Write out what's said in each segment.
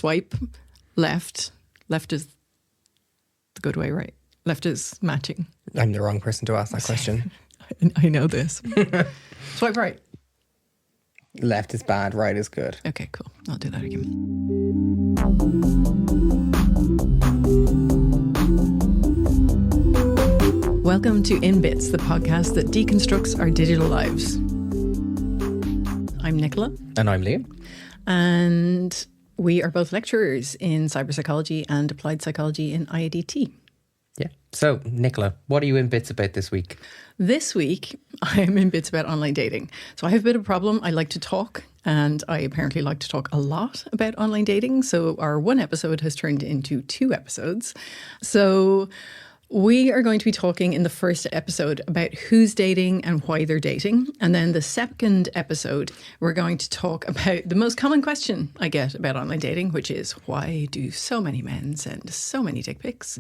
swipe left. Left is the good way, right? Left is matching. I'm the wrong person to ask that question. I know this. Swipe right. Left is bad, right is good. Okay, cool. I'll do that again. Welcome to In Bits, the podcast that deconstructs our digital lives. I'm Nicola. And I'm Liam. And we are both lecturers in cyberpsychology and applied psychology in IADT. Yeah. So, Nicola, what are you in bits about this week? This week, I am in bits about online dating. So I have a bit of a problem. I like to talk, and I apparently like to talk a lot about online dating. So our one episode has turned into 2 episodes. So we are going to be talking in the first episode about who's dating and why they're dating. And then the second episode, we're going to talk about the most common question I get about online dating, which is, why do so many men send so many dick pics?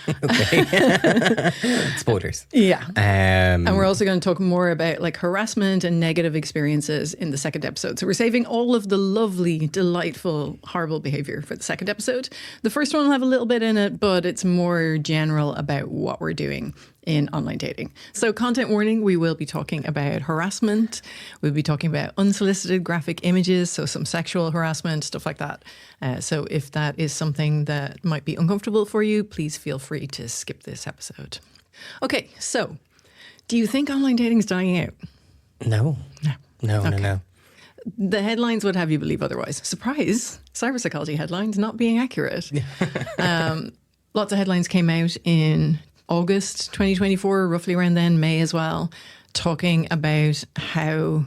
Okay. Spoilers. Yeah. And we're also going to talk more about like harassment and negative experiences in the second episode. So we're saving all of the lovely, delightful, horrible behavior for the second episode. The first one will have a little bit in it, but it's more general about what we're doing in online dating. So content warning, we will be talking about harassment. We'll be talking about unsolicited graphic images, so some sexual harassment, stuff like that. So if that is something that might be uncomfortable for you, please feel free to skip this episode. Okay, so do you think online dating is dying out? No. Okay. No. The headlines would have you believe otherwise. Surprise, cyberpsychology headlines not being accurate. Lots of headlines came out in August 2024, roughly around then, May as well, talking about how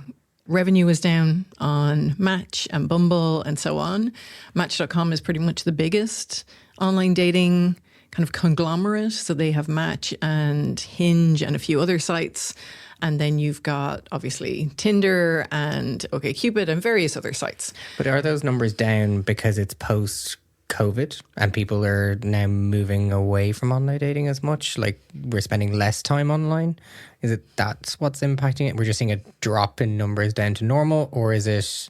revenue was down on Match and Bumble and so on. Match.com is pretty much the biggest online dating kind of conglomerate. So they have Match and Hinge and a few other sites. And then you've got, obviously, Tinder and OkCupid and various other sites. But are those numbers down because it's post-COVID and people are now moving away from online dating as much? Like, we're spending less time online? Is it that's what's impacting it? We're just seeing a drop in numbers down to normal? Or is it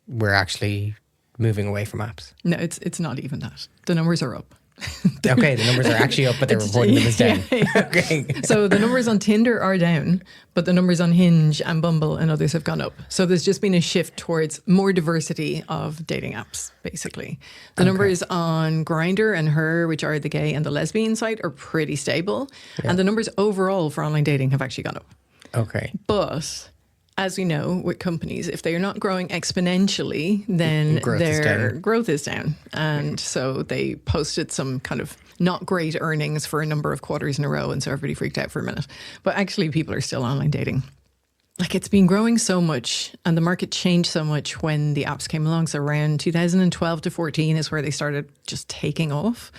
we're actually moving away from apps? No, it's not even that. The numbers are up. Okay, the numbers are actually up, but they're reporting them as down. Yeah. Okay. So the numbers on Tinder are down, but the numbers on Hinge and Bumble and others have gone up. So there's just been a shift towards more diversity of dating apps, basically. The numbers on Grindr and Her, which are the gay and the lesbian site, are pretty stable. Yeah. And the numbers overall for online dating have actually gone up. Okay. But as we know, with companies, if they are not growing exponentially, then their growth is down. And so they posted some kind of not great earnings for a number of quarters in a row. And so everybody freaked out for a minute. But actually, people are still online dating. Like, it's been growing so much and the market changed so much when the apps came along. So around 2012 to 14 is where they started just taking off.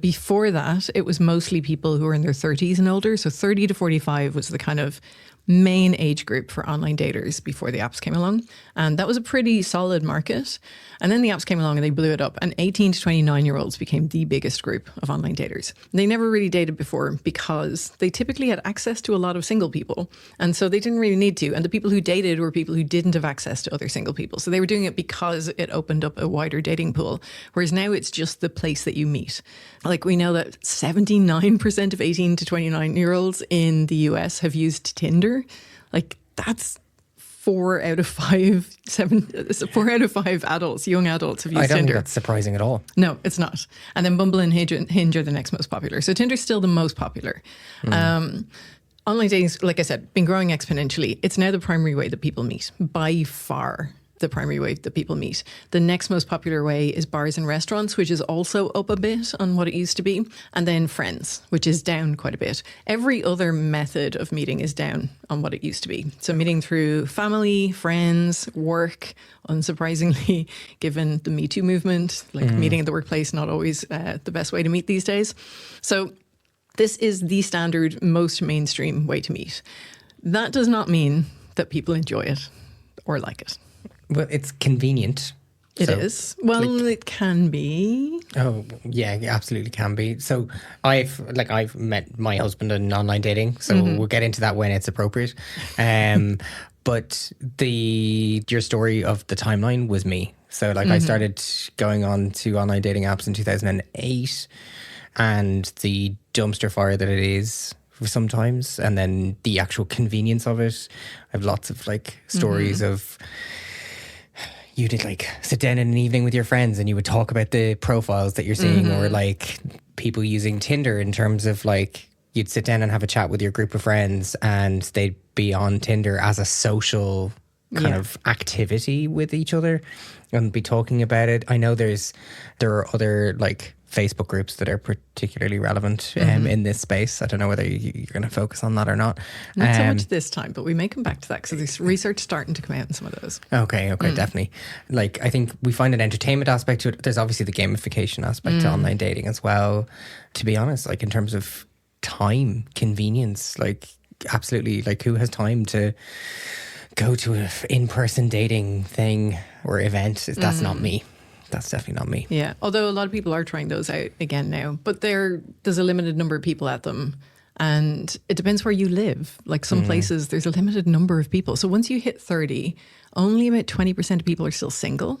Before that, it was mostly people who were in their 30s and older. So 30 to 45 was the kind of main age group for online daters before the apps came along. And that was a pretty solid market. And then the apps came along and they blew it up. And 18 to 29-year-olds became the biggest group of online daters. They never really dated before because they typically had access to a lot of single people. And so they didn't really need to. And the people who dated were people who didn't have access to other single people. So they were doing it because it opened up a wider dating pool. Whereas now it's just the place that you meet. Like, we know that 79% of 18 to 29-year-olds in the US have used Tinder. Like, that's 4 out of 5 adults, young adults have used Tinder. I don't think that's surprising at all. No, it's not. And then Bumble and Hinge are the next most popular. So Tinder's still the most popular. Online dating, like I said, been growing exponentially. It's now the primary way that people meet, by far. The primary way that people meet. The next most popular way is bars and restaurants, which is also up a bit on what it used to be. And then friends, which is down quite a bit. Every other method of meeting is down on what it used to be. So meeting through family, friends, work, unsurprisingly, given the Me Too movement, like meeting at the workplace, not always the best way to meet these days. So this is the standard, most mainstream way to meet. That does not mean that people enjoy it or like it. Well, it's convenient. It is. Well, it can be. Oh, yeah, it absolutely can be. So I've met my husband on online dating, so we'll get into that when it's appropriate. But your story of the timeline was me. So like I started going on to online dating apps in 2008, and the dumpster fire that it is sometimes, and then the actual convenience of it. I have lots of like stories of you did like sit down in an evening with your friends and you would talk about the profiles that you're seeing, or like people using Tinder in terms of like you'd sit down and have a chat with your group of friends and they'd be on Tinder as a social kind of activity with each other and be talking about it. I know there are other like Facebook groups that are particularly relevant in this space. I don't know whether you're going to focus on that or not. Not so much this time, but we may come back to that because there's research starting to come out in some of those. Okay, definitely. Like, I think we find an entertainment aspect to it. There's obviously the gamification aspect to online dating as well. To be honest, like in terms of time, convenience, like absolutely, like who has time to go to an in-person dating thing or event? That's not me. That's definitely not me. Yeah, although a lot of people are trying those out again now, but there's a limited number of people at them, and it depends where you live. Like some places, there's a limited number of people. So once you hit 30, only about 20% of people are still single.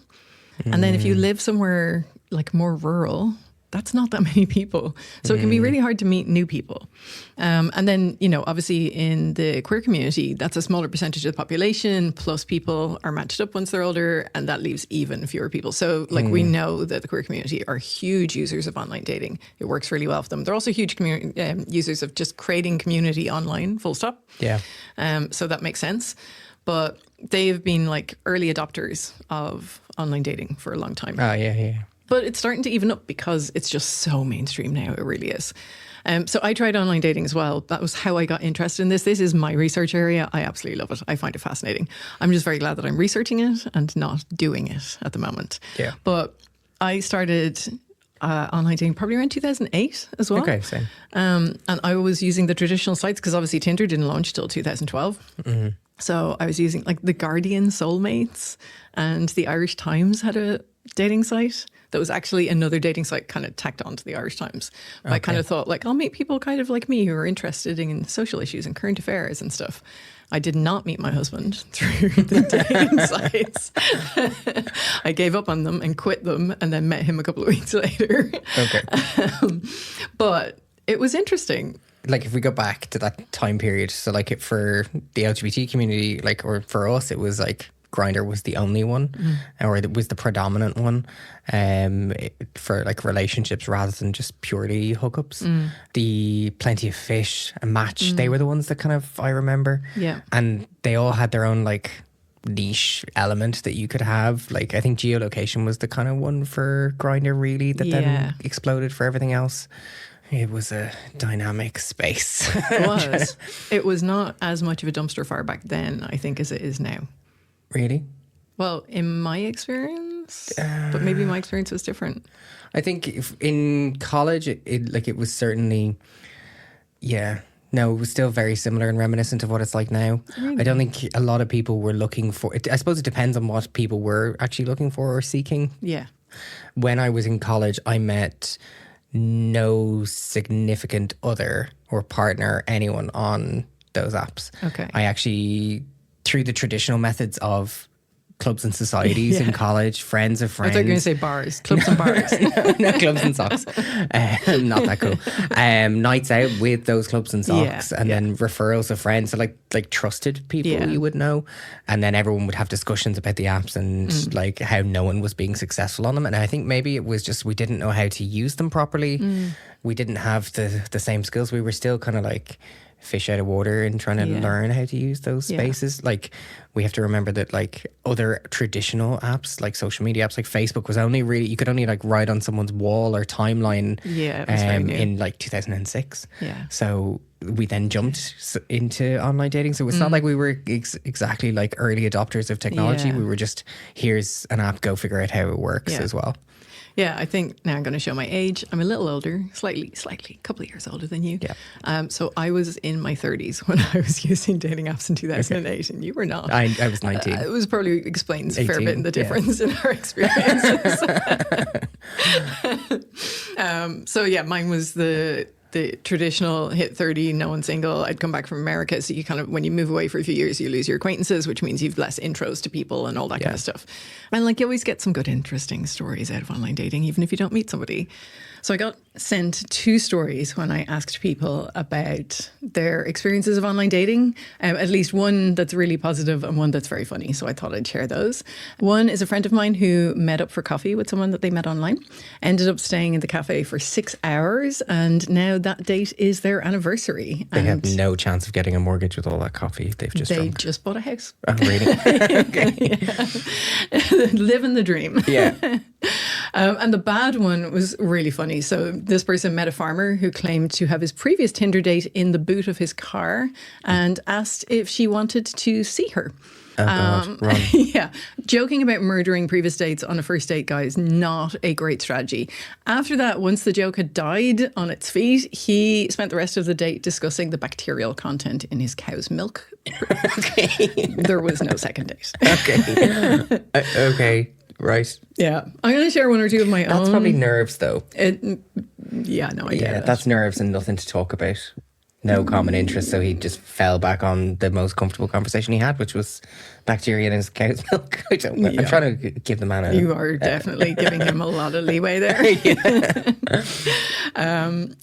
And then if you live somewhere like more rural, that's not that many people. So it can be really hard to meet new people. And then, you know, obviously in the queer community, that's a smaller percentage of the population, plus people are matched up once they're older, and that leaves even fewer people. So like we know that the queer community are huge users of online dating. It works really well for them. They're also huge users of just creating community online, full stop. Yeah. So that makes sense. But they've been like early adopters of online dating for a long time. Oh, yeah. But it's starting to even up because it's just so mainstream now. It really is. So I tried online dating as well. That was how I got interested in this. This is my research area. I absolutely love it. I find it fascinating. I'm just very glad that I'm researching it and not doing it at the moment. Yeah. But I started online dating probably around 2008 as well. Okay, same. And I was using the traditional sites because obviously Tinder didn't launch till 2012. So I was using like The Guardian Soulmates, and the Irish Times had a dating site that was actually another dating site kind of tacked on to the Irish Times. But I kind of thought like, I'll meet people kind of like me who are interested in social issues and current affairs and stuff. I did not meet my husband through the dating sites. I gave up on them and quit them and then met him a couple of weeks later. Okay. But it was interesting. Like if we go back to that time period, so like for the LGBT community, like, or for us, it was like Grindr was the only one, or it was the predominant one for like relationships rather than just purely hookups. The Plenty of Fish and Match, they were the ones that kind of I remember. Yeah. And they all had their own like niche element that you could have. Like I think geolocation was the kind of one for Grindr really that then exploded for everything else. It was a dynamic space. It was. It was not as much of a dumpster fire back then, I think, as it is now. Really? Well, in my experience, but maybe my experience was different. I think in college, it was certainly, no, it was still very similar and reminiscent of what it's like now. Really? I don't think a lot of people were looking for it. I suppose it depends on what people were actually looking for or seeking. Yeah. When I was in college, I met no significant other or partner, anyone on those apps. Okay. I actually, through the traditional methods of clubs and societies in college, friends of friends. I thought you were going to say bars, clubs and bars. no, clubs and socks. Not that cool. Nights out with those clubs and socks, and then referrals of friends, so like trusted people you would know, and then everyone would have discussions about the apps and like how no one was being successful on them. And I think maybe it was just we didn't know how to use them properly. We didn't have the same skills. We were still kind of like fish out of water and trying to learn how to use those spaces. Like we have to remember that like other traditional apps, like social media apps like Facebook, was only really, you could only like write on someone's wall or timeline in like 2006. Yeah. So we then jumped into online dating. So it's not like we were exactly like early adopters of technology. Yeah. We were just, here's an app, go figure out how it works as well. Yeah, I think now I'm going to show my age. I'm a little older, slightly, a couple of years older than you. Yeah. So I was in my 30s when I was using dating apps in 2008, and you were not. I was 19. It was probably explains a fair bit in the difference in our experiences. So yeah, mine was the the traditional hit 30, no one single. I'd come back from America. So you kind of, when you move away for a few years, you lose your acquaintances, which means you've less intros to people and all that kind of stuff. And like you always get some good, interesting stories out of online dating, even if you don't meet somebody. So I got sent 2 stories when I asked people about their experiences of online dating, at least one that's really positive and one that's very funny. So I thought I'd share those. One is a friend of mine who met up for coffee with someone that they met online, ended up staying in the cafe for 6 hours, and now that date is their anniversary. They have no chance of getting a mortgage with all that coffee they've just drunk. They just bought a house. Oh, really? Okay. Living the dream. Yeah. And the bad one was really funny. So this person met a farmer who claimed to have his previous Tinder date in the boot of his car and asked if she wanted to see her. Oh, God. Run. Yeah. Joking about murdering previous dates on a first date, guys, not a great strategy. After that, once the joke had died on its feet, he spent the rest of the date discussing the bacterial content in his cow's milk. Okay. There was no second date. Okay. Okay. Right. Yeah. I'm going to share one or two of my own. That's probably nerves, though. Yeah, no, I get it. That's nerves and nothing to talk about. No common interest, so he just fell back on the most comfortable conversation he had, which was bacteria in his cow's milk. I don't know. I'm trying to give the man a... You are definitely giving him a lot of leeway there.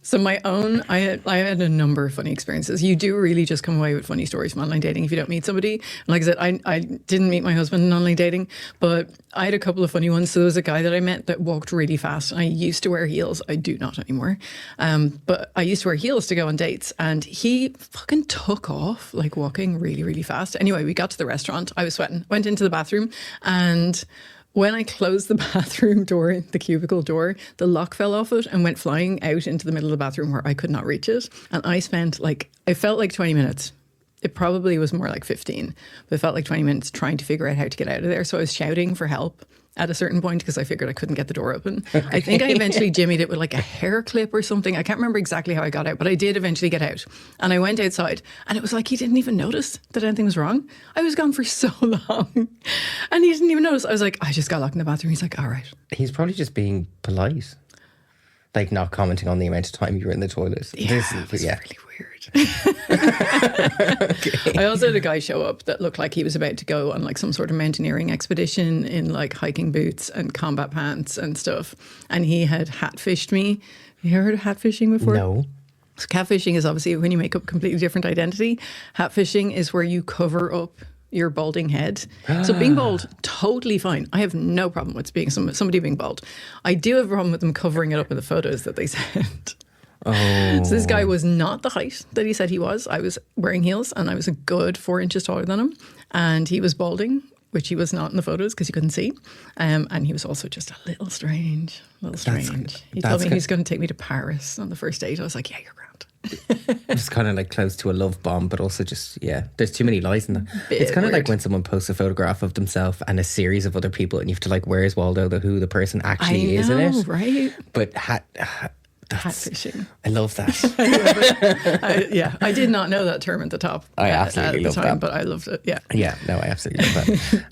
So my own, I had a number of funny experiences. You do really just come away with funny stories from online dating if you don't meet somebody. And like I said, I didn't meet my husband in online dating, but I had a couple of funny ones. So there was a guy that I met that walked really fast. I used to wear heels. I do not anymore. But I used to wear heels to go on dates. And he fucking took off, like walking really, really fast. Anyway, we got to the restaurant. I was sweating, went into the bathroom. And when I closed the bathroom door, the cubicle door, the lock fell off it and went flying out into the middle of the bathroom where I could not reach it. And I spent I felt like 20 minutes. It probably was more like 15, but it felt like 20 minutes trying to figure out how to get out of there. So I was shouting for help at a certain point because I figured I couldn't get the door open. Okay. I think I eventually jimmied it with like a hair clip or something. I can't remember exactly how I got out, but I did eventually get out. And I went outside and it was like he didn't even notice that anything was wrong. I was gone for so long and he didn't even notice. I was like, I just got locked in the bathroom. He's like, all right. He's probably just being polite. Like not commenting on the amount of time you were in the toilet. Yeah, it was really weird. Okay. I also had a guy show up that looked like he was about to go on like some sort of mountaineering expedition in like hiking boots and combat pants and stuff. And he had hatfished me. Have you heard of hatfishing before? No. So catfishing is obviously when you make up a completely different identity. Hatfishing is where you cover up your balding head. So being bald, totally fine. I have no problem with being somebody being bald. I do have a problem with them covering it up in the photos that they sent. Oh. So this guy was not the height that he said he was. I was wearing heels and I was a good 4 inches taller than him. And he was balding, which he was not in the photos because you couldn't see. And he was also just a little strange. He told me he was going to take me to Paris on the first date. I was like, yeah, you're grand. It's kind of like close to a love bomb, but also just, there's too many lies in that. It's kind of like when someone posts a photograph of themselves and a series of other people and you have to like, where's Waldo, who the person actually is in it. Right? But catfishing. I love that. I love it. I did not know that term at the top. I absolutely love that. But I loved it. Yeah. Yeah, no, I absolutely love that.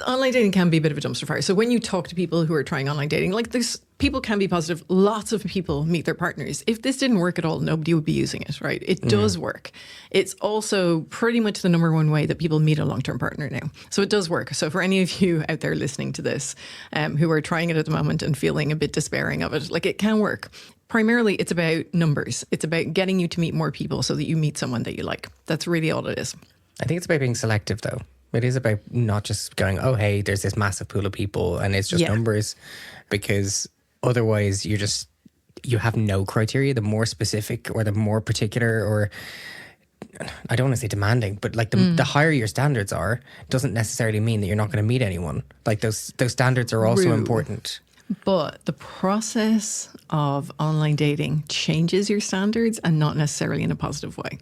Online dating can be a bit of a dumpster fire. So when you talk to people who are trying online dating, like people can be positive. Lots of people meet their partners. If this didn't work at all, nobody would be using it, right? It does work. It's also pretty much the number one way that people meet a long-term partner now. So it does work. So for any of you out there listening to this who are trying it at the moment and feeling a bit despairing of it, like it can work. Primarily, it's about numbers. It's about getting you to meet more people so that you meet someone that you like. That's really all it is. I think it's about being selective, though. It is about not just going, oh, hey, there's this massive pool of people and it's just numbers, because otherwise you have no criteria. The more specific or the more particular, or I don't want to say demanding, but like the higher your standards are, doesn't necessarily mean that you're not going to meet anyone. Like those standards are also important. But the process of online dating changes your standards and not necessarily in a positive way.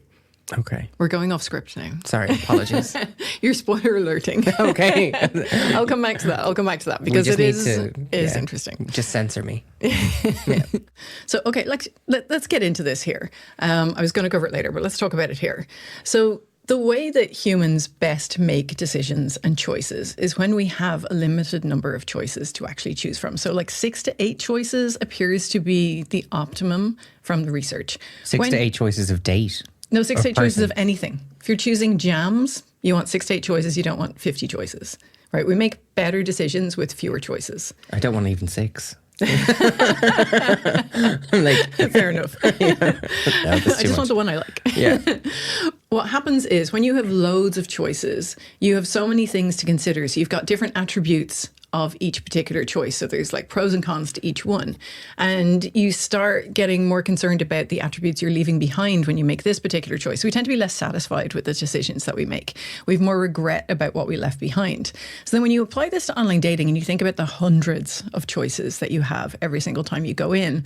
Okay. We're going off script now. Sorry, apologies. You're spoiler alerting. Okay. I'll come back to that because it is interesting. Just censor me. So, okay, let's get into this here. I was going to cover it later, but let's talk about it here. So The way that humans best make decisions and choices is when we have a limited number of choices to actually choose from. So like 6 to 8 choices appears to be the optimum from the research. 6 to 8 choices of date? No, 6 to 8 choices of anything. If you're choosing jams, you want 6 to 8 choices. You don't want 50 choices, right? We make better decisions with fewer choices. I don't want even 6. Fair enough. Yeah. No, I just want the one I like. Yeah. What happens is when you have loads of choices, you have so many things to consider. So you've got different attributes of each particular choice. So there's like pros and cons to each one. And you start getting more concerned about the attributes you're leaving behind when you make this particular choice. So we tend to be less satisfied with the decisions that we make. We have more regret about what we left behind. So then when you apply this to online dating and you think about the hundreds of choices that you have every single time you go in,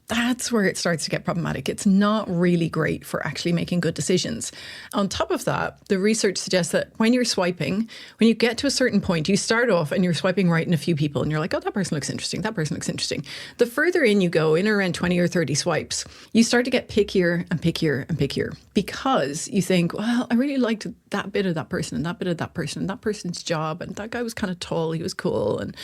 that's where it starts to get problematic. It's not really great for actually making good decisions. On top of that, the research suggests that when you're swiping, when you get to a certain point, you start off and you're swiping right in a few people and you're like, oh, that person looks interesting. That person looks interesting. The further in you go, in around 20 or 30 swipes, you start to get pickier and pickier and pickier because you think, well, I really liked that bit of that person and that bit of that person and that person's job. And that guy was kind of tall. He was cool. And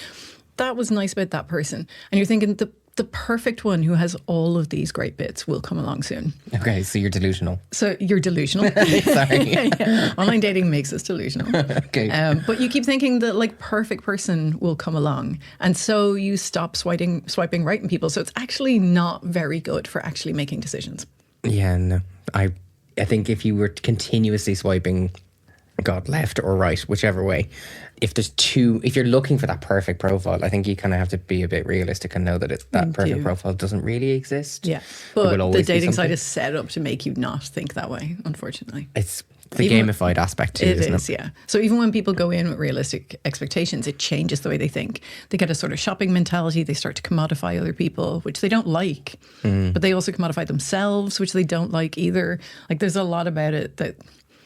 that was nice about that person. And you're thinking the perfect one who has all of these great bits will come along soon. Okay, so you're delusional. So you're delusional. Sorry. Yeah. Online dating makes us delusional. Okay. But you keep thinking that like perfect person will come along. And so you stop swiping right in people. So it's actually not very good for actually making decisions. Yeah, no. I think if you were continuously swiping, God, left or right, whichever way, if you're looking for that perfect profile, I think you kind of have to be a bit realistic and know that that perfect profile doesn't really exist. Yeah, but the dating site is set up to make you not think that way, unfortunately. It's the gamified aspect too, isn't it? Yeah. So even when people go in with realistic expectations, it changes the way they think. They get a sort of shopping mentality. They start to commodify other people, which they don't like. But they also commodify themselves, which they don't like either. Like there's a lot about it that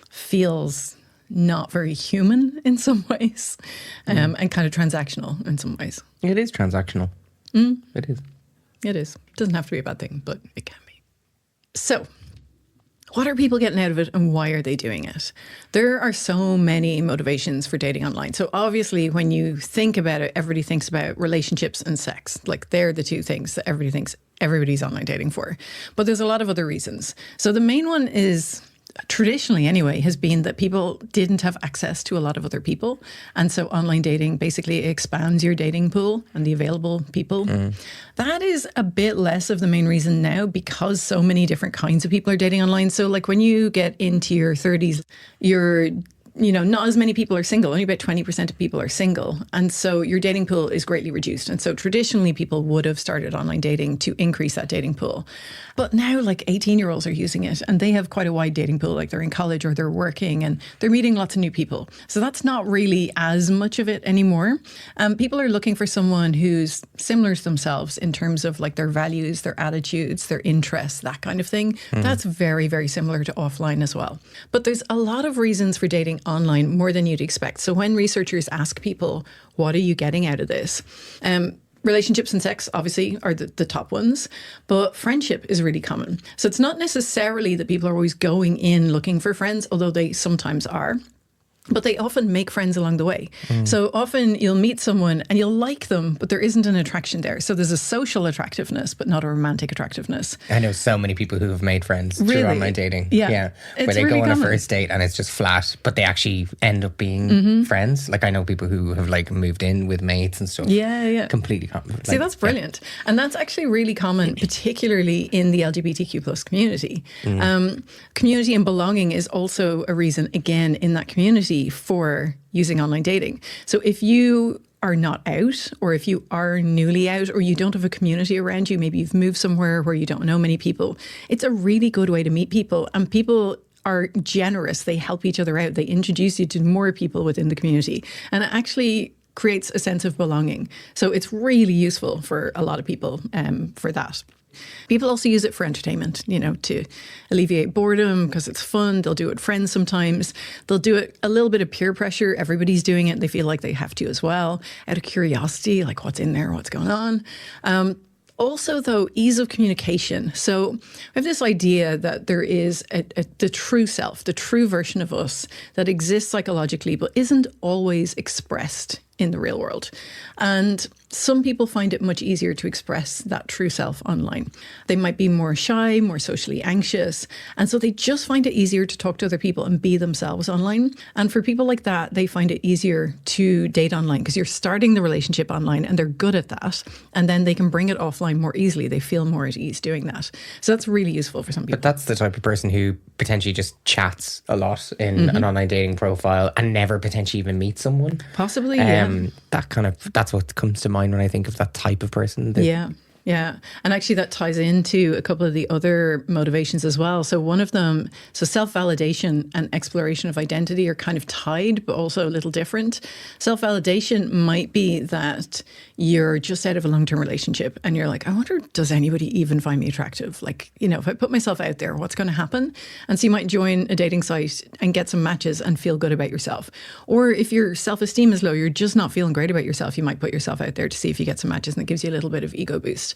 feels not very human in some ways, and kind of transactional in some ways. It is transactional. It is. It is. It doesn't have to be a bad thing, but it can be. So, what are people getting out of it and why are they doing it? There are so many motivations for dating online. So obviously, when you think about it, everybody thinks about relationships and sex. Like they're the two things that everybody thinks everybody's online dating for. But there's a lot of other reasons. So the main one is, traditionally anyway, has been that people didn't have access to a lot of other people. And so online dating basically expands your dating pool and the available people. That is a bit less of the main reason now because so many different kinds of people are dating online. So like when you get into your 30s, not as many people are single. Only about 20% of people are single. And so your dating pool is greatly reduced. And so traditionally people would have started online dating to increase that dating pool. But now like 18-year-olds are using it and they have quite a wide dating pool. Like they're in college or they're working and they're meeting lots of new people. So that's not really as much of it anymore. People are looking for someone who's similar to themselves in terms of like their values, their attitudes, their interests, that kind of thing. That's very, very similar to offline as well. But there's a lot of reasons for dating online, more than you'd expect. So when researchers ask people, what are you getting out of this? Relationships and sex, obviously, are the top ones, but friendship is really common. So it's not necessarily that people are always going in looking for friends, although they sometimes are. But they often make friends along the way. So often you'll meet someone and you'll like them, but there isn't an attraction there. So there's a social attractiveness, but not a romantic attractiveness. I know so many people who have made friends through online dating. Yeah. Where they go on a first date and it's just flat, but they actually end up being friends. Like I know people who have like moved in with mates and stuff. Yeah. Completely common. See, that's brilliant. Yeah. And that's actually really common, particularly in the LGBTQ plus community. Community and belonging is also a reason, again, in that community for using online dating. So if you are not out, or if you are newly out, or you don't have a community around you, maybe you've moved somewhere where you don't know many people, it's a really good way to meet people. And people are generous. They help each other out. They introduce you to more people within the community. And it actually creates a sense of belonging. So it's really useful for a lot of people for that. People also use it for entertainment, to alleviate boredom because it's fun. They'll do it with friends sometimes. They'll do it a little bit of peer pressure. Everybody's doing it. They feel like they have to as well. Out of curiosity, like what's in there, what's going on. Also, though, ease of communication. So we have this idea that there is the true self, the true version of us that exists psychologically, but isn't always expressed in the real world. And some people find it much easier to express that true self online. They might be more shy, more socially anxious, and so they just find it easier to talk to other people and be themselves online. And for people like that, they find it easier to date online because you're starting the relationship online and they're good at that. And then they can bring it offline more easily. They feel more at ease doing that. So that's really useful for some people. But that's the type of person who potentially just chats a lot in an online dating profile and never potentially even meets someone. Possibly, yeah. That's what comes to mind when I think of that type of person. Yeah. And actually that ties into a couple of the other motivations as well. So one of them, self-validation and exploration of identity are kind of tied, but also a little different. Self-validation might be that you're just out of a long-term relationship and you're like, I wonder, does anybody even find me attractive? Like, if I put myself out there, what's going to happen? And so you might join a dating site and get some matches and feel good about yourself. Or if your self-esteem is low, you're just not feeling great about yourself, you might put yourself out there to see if you get some matches, and it gives you a little bit of ego boost.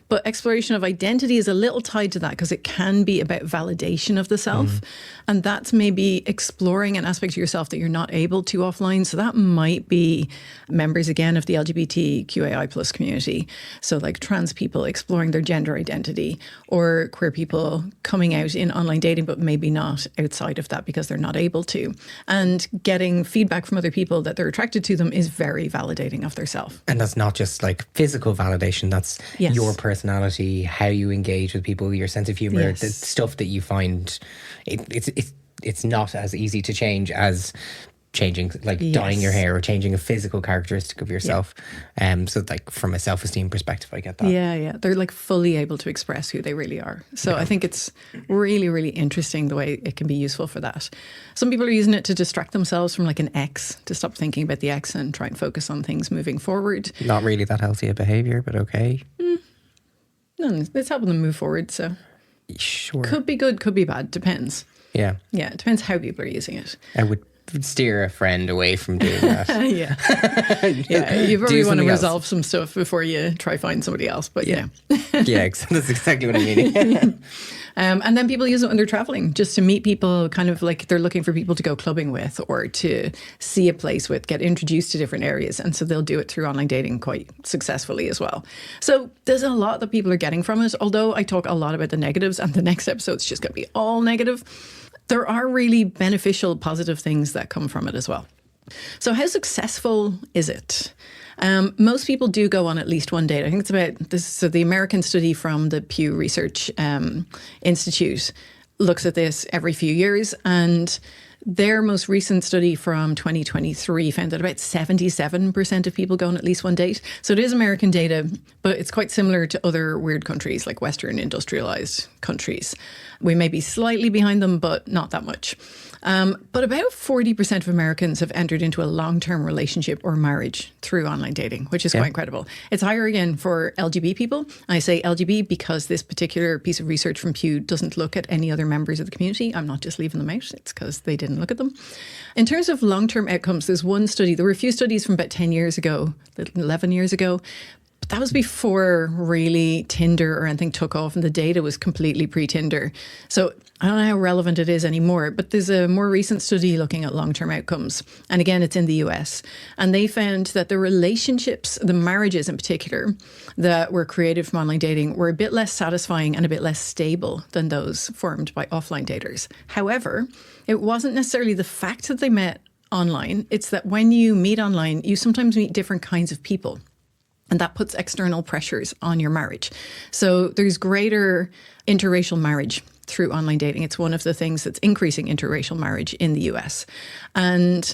But exploration of identity is a little tied to that because it can be about validation of the self. And that's maybe exploring an aspect of yourself that you're not able to offline. So that might be members, again, of the LGBTQAI plus community. So like trans people exploring their gender identity, or queer people coming out in online dating, but maybe not outside of that because they're not able to. And getting feedback from other people that they're attracted to them is very validating of their self. And that's not just like physical validation. That's your personality, how you engage with people, your sense of humor, the stuff that you find. It's not as easy to change as changing, like dyeing your hair or changing a physical characteristic of yourself. So like from a self-esteem perspective, I get that. Yeah. They're like fully able to express who they really are. So I think it's really, really interesting the way it can be useful for that. Some people are using it to distract themselves from like an ex, to stop thinking about the ex and try and focus on things moving forward. Not really that healthy a behaviour, but okay. No, it's helping them move forward, so. Sure. Could be good, could be bad, depends. Yeah. Yeah, it depends how people are using it. I would steer a friend away from doing that. You probably want to resolve some stuff before you try find somebody else, but yeah, that's exactly what I'm meaning. And then people use it when they're traveling, just to meet people, kind of like they're looking for people to go clubbing with or to see a place with, get introduced to different areas. And so they'll do it through online dating quite successfully as well. So there's a lot that people are getting from it, although I talk a lot about the negatives, and the next episode's just going to be all negative. There are really beneficial, positive things that come from it as well. So how successful is it? Most people do go on at least one date. I think it's about this. So the American study from the Pew Research Institute looks at this every few years, and their most recent study from 2023 found that about 77% of people go on at least one date. So it is American data, but it's quite similar to other weird countries like Western industrialized countries. We may be slightly behind them, but not that much. But about 40% of Americans have entered into a long-term relationship or marriage through online dating, which is quite incredible. It's higher again for LGB people. I say LGB because this particular piece of research from Pew doesn't look at any other members of the community. I'm not just leaving them out. It's because they didn't look at them. In terms of long-term outcomes, there's one study. There were a few studies from about 10 years ago, 11 years ago. But that was before really Tinder or anything took off, and the data was completely pre-Tinder. So I don't know how relevant it is anymore, but there's a more recent study looking at long-term outcomes. And again, it's in the US. And they found that the relationships, the marriages in particular, that were created from online dating were a bit less satisfying and a bit less stable than those formed by offline daters. However, it wasn't necessarily the fact that they met online. It's that when you meet online, you sometimes meet different kinds of people. And that puts external pressures on your marriage. So there's greater interracial marriage through online dating. It's one of the things that's increasing interracial marriage in the US. And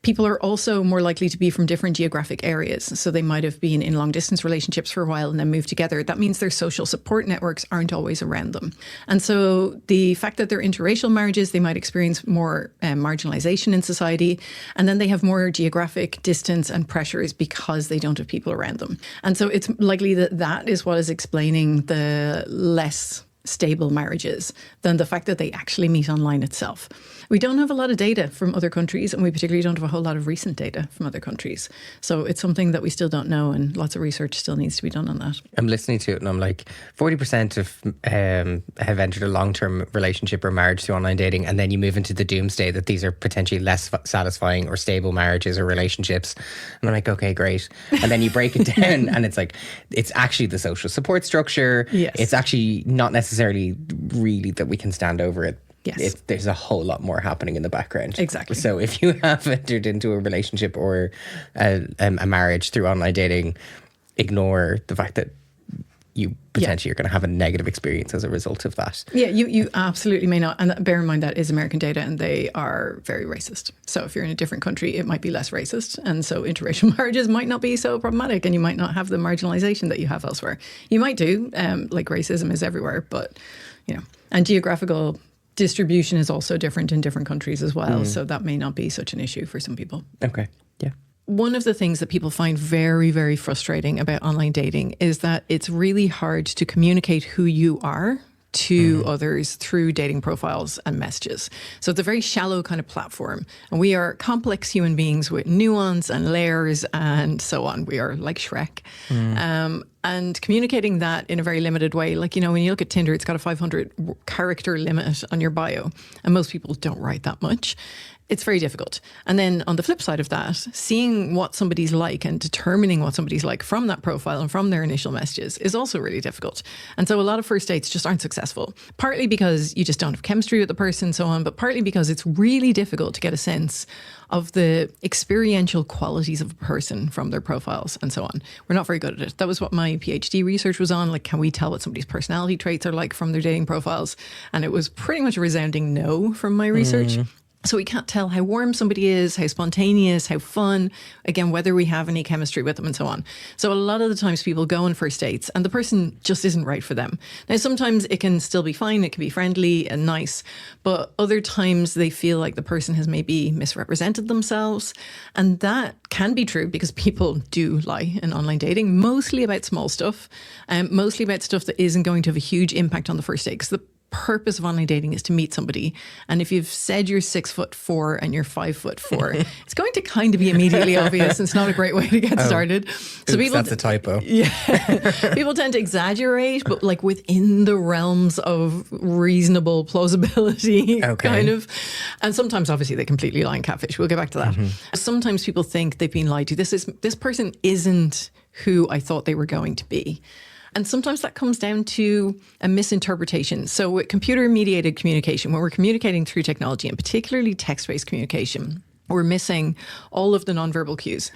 people are also more likely to be from different geographic areas. So they might have been in long distance relationships for a while and then moved together. That means their social support networks aren't always around them. And so the fact that they're interracial marriages, they might experience more marginalization in society. And then they have more geographic distance and pressures because they don't have people around them. And so it's likely that that is what is explaining the less stable marriages than the fact that they actually meet online itself. We don't have a lot of data from other countries, and we particularly don't have a whole lot of recent data from other countries. So it's something that we still don't know, and lots of research still needs to be done on that. I'm listening to it and I'm like, 40% have entered a long-term relationship or marriage through online dating, and then you move into the doomsday that these are potentially less satisfying or stable marriages or relationships. And I'm like, okay, great. And then you break it down and it's like, it's actually the social support structure. Yes. It's actually not necessarily really that we can stand over it. Yes. There's a whole lot more happening in the background. Exactly. So if you have entered into a relationship or a marriage through online dating, ignore the fact that you potentially are going to have a negative experience as a result of that. Yeah, you absolutely may not. And bear in mind that is American data, and they are very racist. So if you're in a different country, it might be less racist. And so interracial marriages might not be so problematic, and you might not have the marginalization that you have elsewhere. You might do, like racism is everywhere, but, and geographical distribution is also different in different countries as well. So that may not be such an issue for some people. Okay, yeah. One of the things that people find very, very frustrating about online dating is that it's really hard to communicate who you are to others through dating profiles and messages. So it's a very shallow kind of platform. And we are complex human beings with nuance and layers and so on. We are like Shrek. And communicating that in a very limited way, like, when you look at Tinder, it's got a 500 character limit on your bio. And most people don't write that much. It's very difficult. And then on the flip side of that, seeing what somebody's like and determining what somebody's like from that profile and from their initial messages is also really difficult. And so a lot of first dates just aren't successful, partly because you just don't have chemistry with the person and so on, but partly because it's really difficult to get a sense of the experiential qualities of a person from their profiles and so on. We're not very good at it. That was what my PhD research was on. Like, can we tell what somebody's personality traits are like from their dating profiles? And it was pretty much a resounding no from my research. So we can't tell how warm somebody is, how spontaneous, how fun, again, whether we have any chemistry with them and so on. So a lot of the times people go on first dates and the person just isn't right for them. Now, sometimes it can still be fine. It can be friendly and nice. But other times they feel like the person has maybe misrepresented themselves. And that can be true because people do lie in online dating, mostly about small stuff, mostly about stuff that isn't going to have a huge impact on the first date. Because the purpose of online dating is to meet somebody, and if you've said you're 6'4" and you're 5'4", it's going to kind of be immediately obvious. It's not a great way to get started. So people, that's a typo. Yeah, people tend to exaggerate, but like within the realms of reasonable plausibility, kind of. And sometimes, obviously, they completely lie and catfish. We'll get back to that. Sometimes people think they've been lied to. This person isn't who I thought they were going to be. And sometimes that comes down to a misinterpretation. So with computer-mediated communication, when we're communicating through technology, and particularly text-based communication, we're missing all of the nonverbal cues.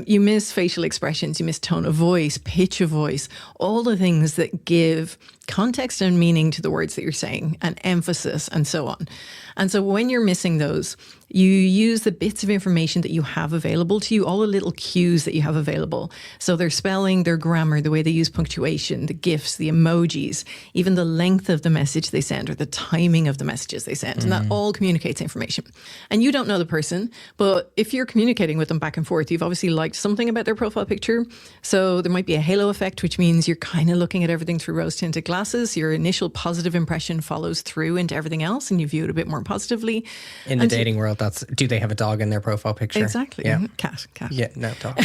You miss facial expressions, you miss tone of voice, pitch of voice, all the things that give context and meaning to the words that you're saying, and emphasis, and so on. And so when you're missing those, you use the bits of information that you have available to you, all the little cues that you have available. So their spelling, their grammar, the way they use punctuation, the GIFs, the emojis, even the length of the message they send or the timing of the messages they send. And that all communicates information. And you don't know the person, but if you're communicating with them back and forth, you've obviously liked something about their profile picture. So there might be a halo effect, which means you're kind of looking at everything through rose-tinted glasses. Your initial positive impression follows through into everything else, and you view it a bit more positively. In the dating world, that's, do they have a dog in their profile picture? Exactly. Yeah. Cat. Yeah, no, dog.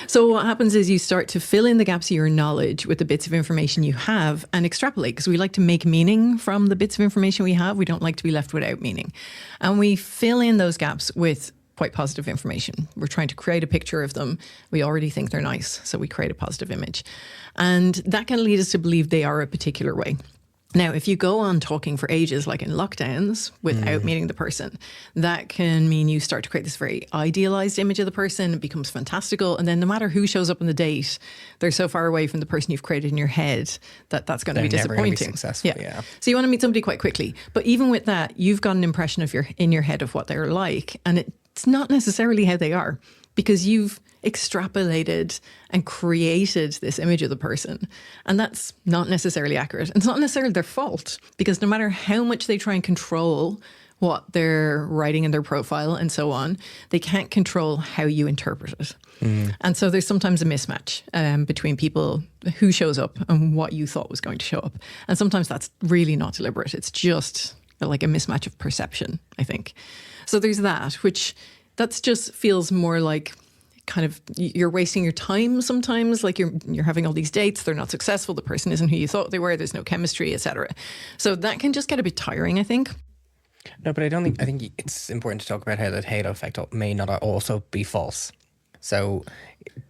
So what happens is you start to fill in the gaps of your knowledge with the bits of information you have and extrapolate, because we like to make meaning from the bits of information we have. We don't like to be left without meaning. And we fill in those gaps with quite positive information. We're trying to create a picture of them. We already think they're nice, so we create a positive image. And that can lead us to believe they are a particular way. Now, if you go on talking for ages, like in lockdowns, without meeting the person, that can mean you start to create this very idealized image of the person. It becomes fantastical. And then no matter who shows up on the date, they're so far away from the person you've created in your head that that's going to be disappointing. Never gonna be successful, yeah. So you want to meet somebody quite quickly. But even with that, you've got an impression of in your head of what they're like. And it's not necessarily how they are, because you've extrapolated and created this image of the person. And that's not necessarily accurate. It's not necessarily their fault, because no matter how much they try and control what they're writing in their profile and so on. They can't control how you interpret it. And so there's sometimes a mismatch between people who shows up and what you thought was going to show up. And sometimes that's really not deliberate. It's just like a mismatch of perception, I think. So there's that, which that's just feels more like kind of you're wasting your time sometimes, like you're having all these dates, they're not successful, the person isn't who you thought they were, there's no chemistry, etc. So that can just get a bit tiring, I think. No, but I think it's important to talk about how that halo effect may not also be false. So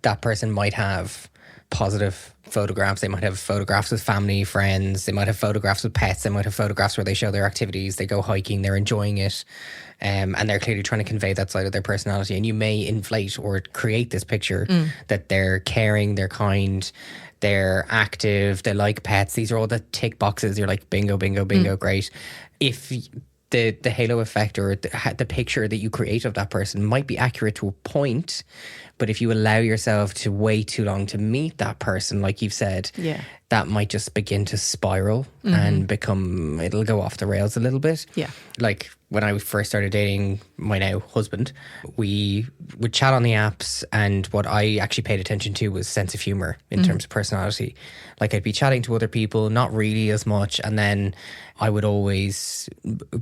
that person might have positive photographs, they might have photographs with family, friends, they might have photographs with pets, they might have photographs where they show their activities, they go hiking, they're enjoying it, and they're clearly trying to convey that side of their personality. And you may inflate or create this picture that they're caring, they're kind, they're active, they like pets. These are all the tick boxes. You're like, bingo, bingo, bingo, great. If the halo effect or the picture that you create of that person might be accurate to a point, but if you allow yourself to wait too long to meet that person, like you've said, that might just begin to spiral and it'll go off the rails a little bit. Yeah. Like when I first started dating my now husband, we would chat on the apps, and what I actually paid attention to was sense of humor in terms of personality. Like I'd be chatting to other people, not really as much, and then I would always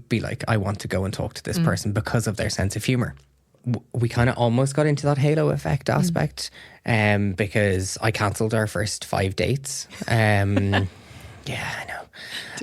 be like, I want to go and talk to this person because of their sense of humor. We kind of almost got into that halo effect aspect because I cancelled our first 5 dates. Yeah, I know.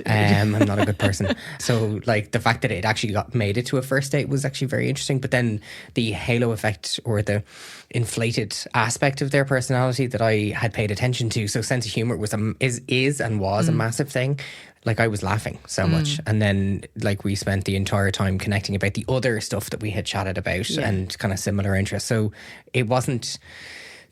I'm not a good person. So like the fact that it actually made it to a first date was actually very interesting. But then the halo effect or the inflated aspect of their personality that I had paid attention to. So sense of humor was a massive thing. Like I was laughing so much. And then like we spent the entire time connecting about the other stuff that we had chatted about and kind of similar interests. So it wasn't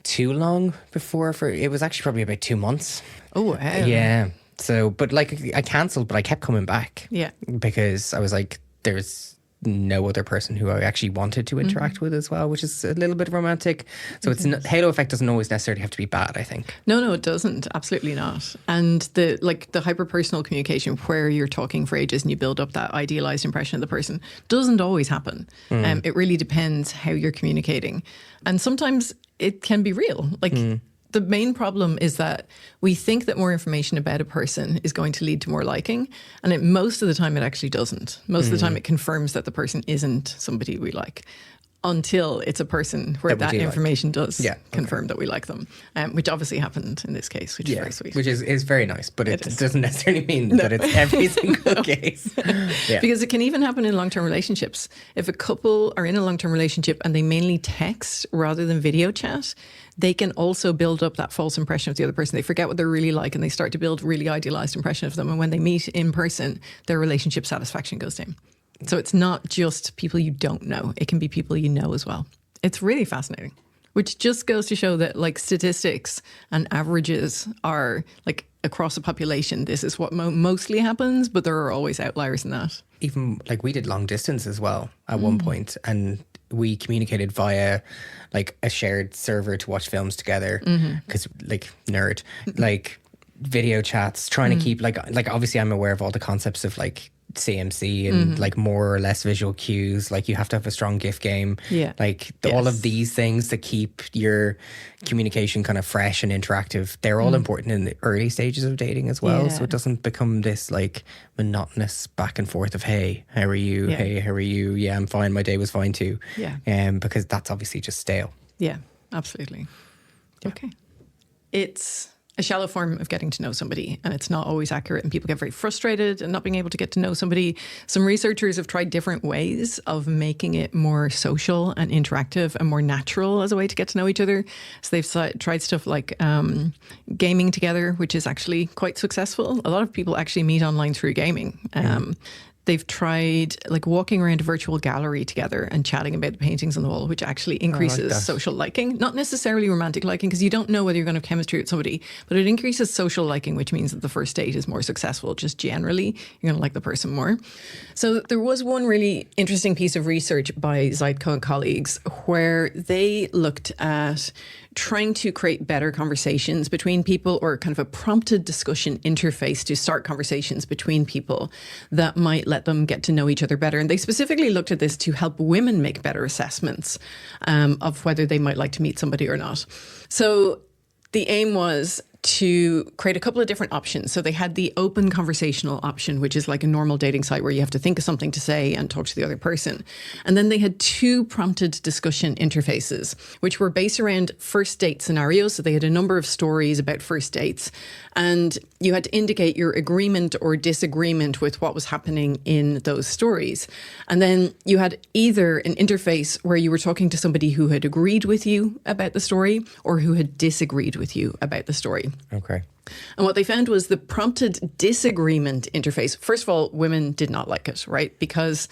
too long before it was actually probably about 2 months. Oh, wow. Yeah. So, but like I cancelled, but I kept coming back. Yeah. Because I was like, there's no other person who I actually wanted to interact with as well, which is a little bit romantic. So halo effect doesn't always necessarily have to be bad, I think. No, it doesn't. Absolutely not. And the hyper-personal communication where you're talking for ages and you build up that idealized impression of the person doesn't always happen. It really depends how you're communicating. And sometimes it can be real. The main problem is that we think that more information about a person is going to lead to more liking. And most of the time, it actually doesn't. Most of the time, it confirms that the person isn't somebody we like until it's a person where that information does confirm that we like them, which obviously happened in this case, which is very sweet. Which is very nice, but it doesn't necessarily mean that it's every single case. Because it can even happen in long-term relationships. If a couple are in a long-term relationship and they mainly text rather than video chat, they can also build up that false impression of the other person. They forget what they're really like and they start to build really idealized impression of them. And when they meet in person, their relationship satisfaction goes down. So it's not just people you don't know. It can be people you know as well. It's really fascinating, which just goes to show that like statistics and averages are like across a population. This is what mostly happens, but there are always outliers in that. Even like we did long distance as well at one point, and we communicated via like a shared server to watch films together because like nerd, like video chats, trying to keep like obviously I'm aware of all the concepts of like CMC and like more or less visual cues. Like you have to have a strong GIF game. Yeah. Like all of these things that keep your communication kind of fresh and interactive, they're all important in the early stages of dating as well. Yeah. So it doesn't become this like monotonous back and forth of, hey, how are you? Yeah. Hey, how are you? Yeah, I'm fine. My day was fine too. Yeah. Because that's obviously just stale. Yeah, absolutely. Yeah. Okay. It's a shallow form of getting to know somebody, and it's not always accurate, and people get very frustrated and not being able to get to know somebody. Some researchers have tried different ways of making it more social and interactive and more natural as a way to get to know each other. So they've tried stuff like gaming together, which is actually quite successful. A lot of people actually meet online through gaming. They've tried like walking around a virtual gallery together and chatting about the paintings on the wall, which actually increases social liking. Not necessarily romantic liking, because you don't know whether you're going to have chemistry with somebody, but it increases social liking, which means that the first date is more successful. Just generally, you're going to like the person more. So there was one really interesting piece of research by Zytko and colleagues where they looked at trying to create better conversations between people, or kind of a prompted discussion interface to start conversations between people that might let them get to know each other better. And they specifically looked at this to help women make better assessments of whether they might like to meet somebody or not. So the aim was to create a couple of different options. So they had the open conversational option, which is like a normal dating site where you have to think of something to say and talk to the other person. And then they had two prompted discussion interfaces, which were based around first date scenarios. So they had a number of stories about first dates, and you had to indicate your agreement or disagreement with what was happening in those stories. And then you had either an interface where you were talking to somebody who had agreed with you about the story or who had disagreed with you about the story. Okay. And what they found was the prompted disagreement interface. First of all, women did not like it, right? Because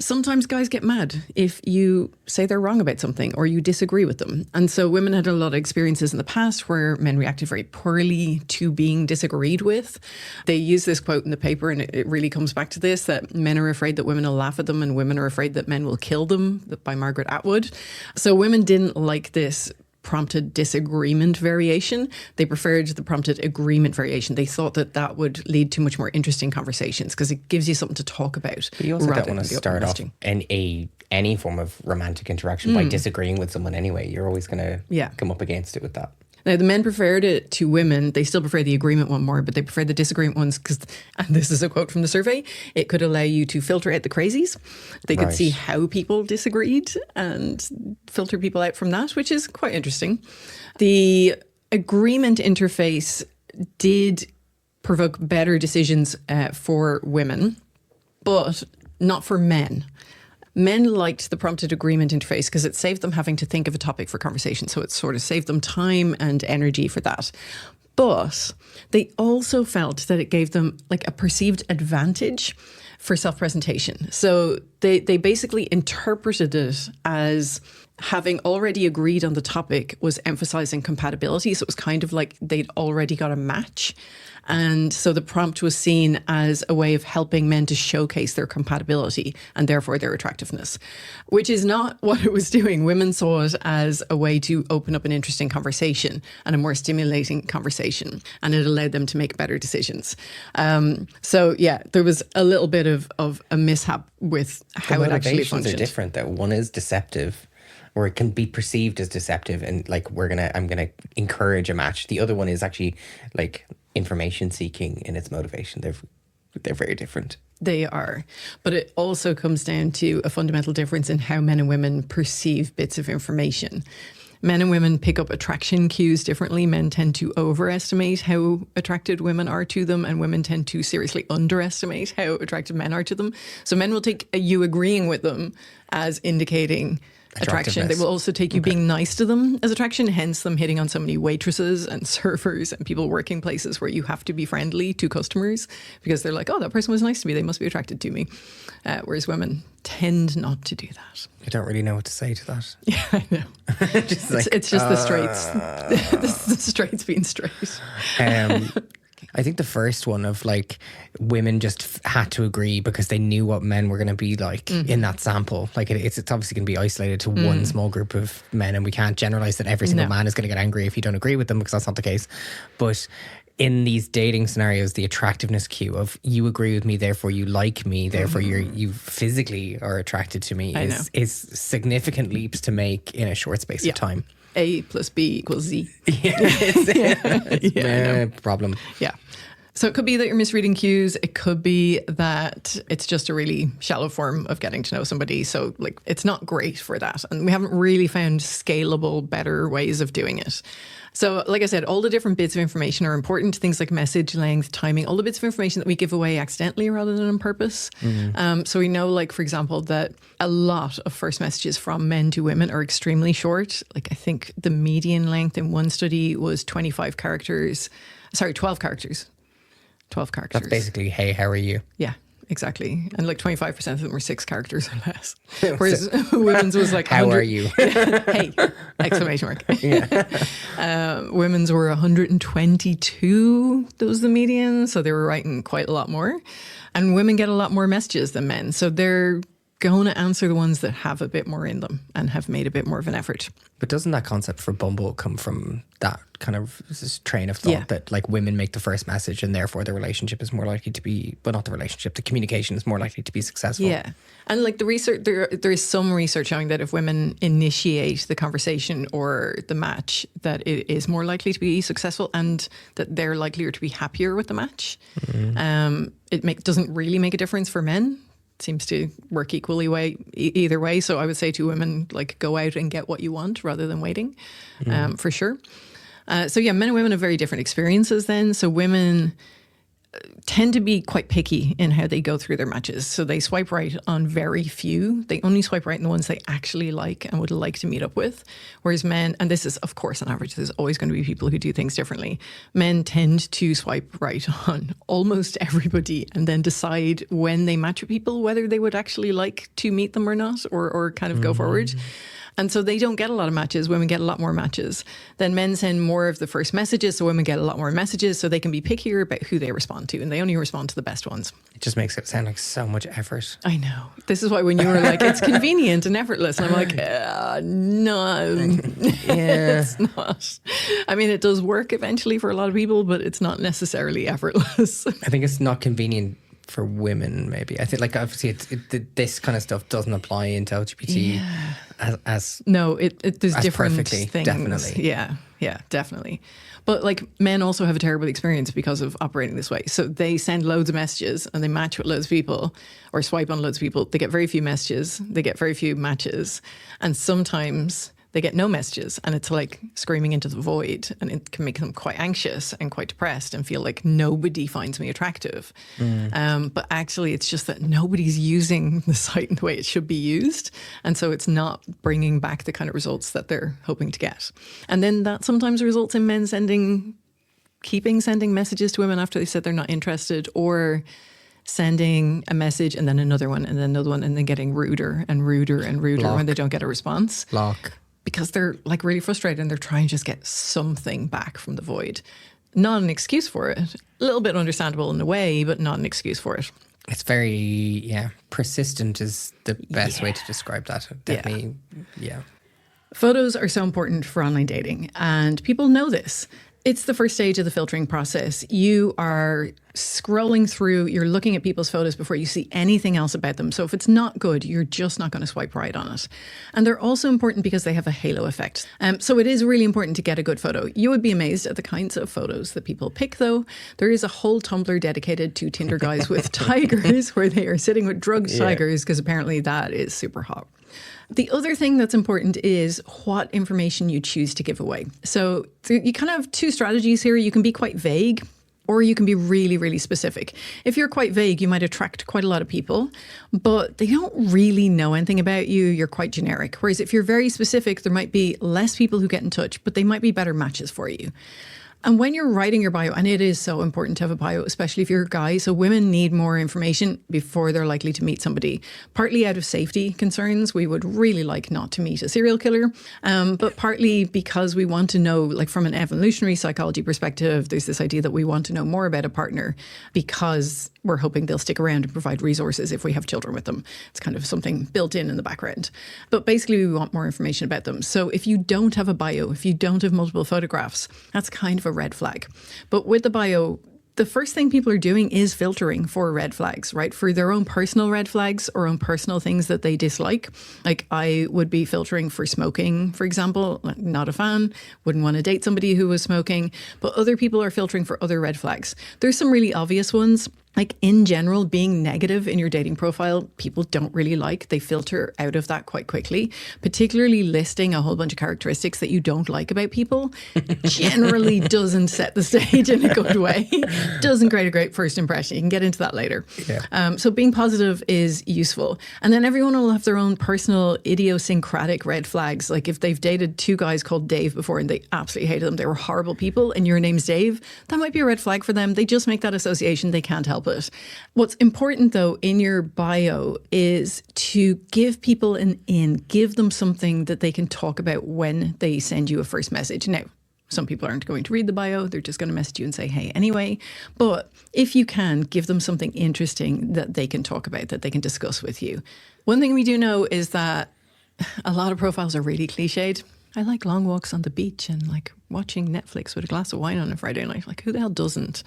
sometimes guys get mad if you say they're wrong about something or you disagree with them. And so women had a lot of experiences in the past where men reacted very poorly to being disagreed with. They use this quote in the paper, and it really comes back to this, that men are afraid that women will laugh at them and women are afraid that men will kill them, by Margaret Atwood. So women didn't like this prompted disagreement variation. They preferred the prompted agreement variation. They thought that that would lead to much more interesting conversations because it gives you something to talk about. But you also don't want to start off any form of romantic interaction by disagreeing with someone anyway. You're always going to come up against it with that. Now, the men preferred it to women. They still prefer the agreement one more, but they prefer the disagreement ones because, and this is a quote from the survey, it could allow you to filter out the crazies. They could see how people disagreed and filter people out from that, which is quite interesting. The agreement interface did provoke better decisions for women, but not for men. Men liked the prompted agreement interface because it saved them having to think of a topic for conversation. So it sort of saved them time and energy for that. But they also felt that it gave them like a perceived advantage for self-presentation. So they basically interpreted it as having already agreed on the topic was emphasizing compatibility. So it was kind of like they'd already got a match. And so the prompt was seen as a way of helping men to showcase their compatibility and therefore their attractiveness, which is not what it was doing. Women saw it as a way to open up an interesting conversation and a more stimulating conversation, and it allowed them to make better decisions. So yeah, there was a little bit of a mishap with how it actually functioned. The motivations are different. That one is deceptive, or it can be perceived as deceptive, and like I'm gonna encourage a match. The other one is actually like information seeking in its motivation. They're very different. They are. But it also comes down to a fundamental difference in how men and women perceive bits of information. Men and women pick up attraction cues differently. Men tend to overestimate how attracted women are to them, and women tend to seriously underestimate how attracted men are to them. So men will take you agreeing with them as indicating attraction. They will also take you being nice to them as attraction, hence them hitting on so many waitresses and servers and people working places where you have to be friendly to customers because they're like, oh, that person was nice to me, they must be attracted to me. Whereas women tend not to do that. I don't really know what to say to that. Yeah, I know. It's just the straights. the straights being straight. I think the first one of like women just had to agree because they knew what men were going to be like in that sample. Like it's obviously going to be isolated to one small group of men, and we can't generalize that every single man is going to get angry if you don't agree with them, because that's not the case. But in these dating scenarios, the attractiveness cue of you agree with me, therefore you like me, therefore you physically are attracted to me is significant leaps to make in a short space of time. A plus B equals Z. It's problem. Yeah. So it could be that you're misreading cues. It could be that it's just a really shallow form of getting to know somebody. So like it's not great for that. And we haven't really found scalable, better ways of doing it. So like I said, all the different bits of information are important. Things like message length, timing, all the bits of information that we give away accidentally rather than on purpose. So we know, like, for example, that a lot of first messages from men to women are extremely short. Like I think the median length in one study was 12 characters. 12 characters. That's basically, hey, how are you? Yeah. Exactly. And like 25% of them were 6 characters or less. Whereas women's was like, how are you? Hey, exclamation mark. Women's were 122. That was the median. So they were writing quite a lot more. And women get a lot more messages than men. So they're going to answer the ones that have a bit more in them and have made a bit more of an effort. But doesn't that concept for Bumble come from that kind of train of thought that like women make the first message and therefore the relationship is more likely to be, but not the relationship, the communication is more likely to be successful? Yeah. And like the research, there is some research showing that if women initiate the conversation or the match, that it is more likely to be successful and that they're likelier to be happier with the match. It doesn't really make a difference for men. Seems to work equally either way. So I would say to women, like, go out and get what you want rather than waiting, for sure. So yeah, men and women have very different experiences then. So women tend to be quite picky in how they go through their matches. So they swipe right on very few. They only swipe right on the ones they actually like and would like to meet up with. Whereas men, and this is, of course, on average, there's always going to be people who do things differently. Men tend to swipe right on almost everybody and then decide when they match with people whether they would actually like to meet them or not, or kind of go forward. And so they don't get a lot of matches. Women get a lot more matches. Then men send more of the first messages, so women get a lot more messages, so they can be pickier about who they respond to, and they only respond to the best ones. It just makes it sound like so much effort. I know. This is why when you were like, it's convenient and effortless, and I'm like, no, it's not. I mean, it does work eventually for a lot of people, but it's not necessarily effortless. I think it's not convenient for women, maybe. I think, like, obviously this kind of stuff doesn't apply into LGBT as no, there's as different perfectly, things. definitely. Yeah, definitely. But like, men also have a terrible experience because of operating this way. So they send loads of messages and they match with loads of people or swipe on loads of people. They get very few messages. They get very few matches. And sometimes they get no messages, and it's like screaming into the void, and it can make them quite anxious and quite depressed and feel like nobody finds me attractive. But actually it's just that nobody's using the site in the way it should be used. And so it's not bringing back the kind of results that they're hoping to get. And then that sometimes results in men keeping sending messages to women after they said they're not interested, or sending a message and then another one and then another one, and then getting ruder and ruder and ruder when they don't get a response. Because they're like really frustrated and they're trying to just get something back from the void. Not an excuse for it. A little bit understandable in a way, but not an excuse for it. It's very, persistent is the best way to describe that. Definitely, Photos are so important for online dating, and people know this. It's the first stage of the filtering process. You are scrolling through, you're looking at people's photos before you see anything else about them. So if it's not good, you're just not going to swipe right on it. And they're also important because they have a halo effect. So it is really important to get a good photo. You would be amazed at the kinds of photos that people pick, though. There is a whole Tumblr dedicated to Tinder guys with tigers, where they are sitting with drugged tigers, because apparently that is super hot. The other thing that's important is what information you choose to give away. So you kind of have two strategies here. You can be quite vague, or you can be really, really specific. If you're quite vague, you might attract quite a lot of people, but they don't really know anything about you. You're quite generic. Whereas if you're very specific, there might be less people who get in touch, but they might be better matches for you. And when you're writing your bio, and it is so important to have a bio, especially if you're a guy, so women need more information before they're likely to meet somebody. Partly out of safety concerns, we would really like not to meet a serial killer, but partly because we want to know, like from an evolutionary psychology perspective, there's this idea that we want to know more about a partner because we're hoping they'll stick around and provide resources if we have children with them. It's kind of something built in the background. But basically, we want more information about them. So if you don't have a bio, if you don't have multiple photographs, that's kind of a red flag. But with the bio, the first thing people are doing is filtering for red flags, right? For their own personal red flags or own personal things that they dislike. Like I would be filtering for smoking, for example. Not a fan, wouldn't want to date somebody who was smoking. But other people are filtering for other red flags. There's some really obvious ones. Like in general, being negative in your dating profile, people don't really like. They filter out of that quite quickly, particularly listing a whole bunch of characteristics that you don't like about people generally doesn't set the stage in a good way. Doesn't create a great first impression. You can get into that later. So being positive is useful. And then everyone will have their own personal idiosyncratic red flags. Like if they've dated two guys called Dave before and they absolutely hated them, they were horrible people, and your name's Dave, that might be a red flag for them. They just make that association. They can't help it. What's important, though, in your bio is to give people give them something that they can talk about when they send you a first message. Now, Some people aren't going to read the bio. They're just going to message you and say, hey, anyway. But if you can, give them something interesting that they can talk about, that they can discuss with you. One thing we do know is that a lot of profiles are really cliched. I like long walks on the beach and like watching Netflix with a glass of wine on a Friday night. Like, who the hell doesn't?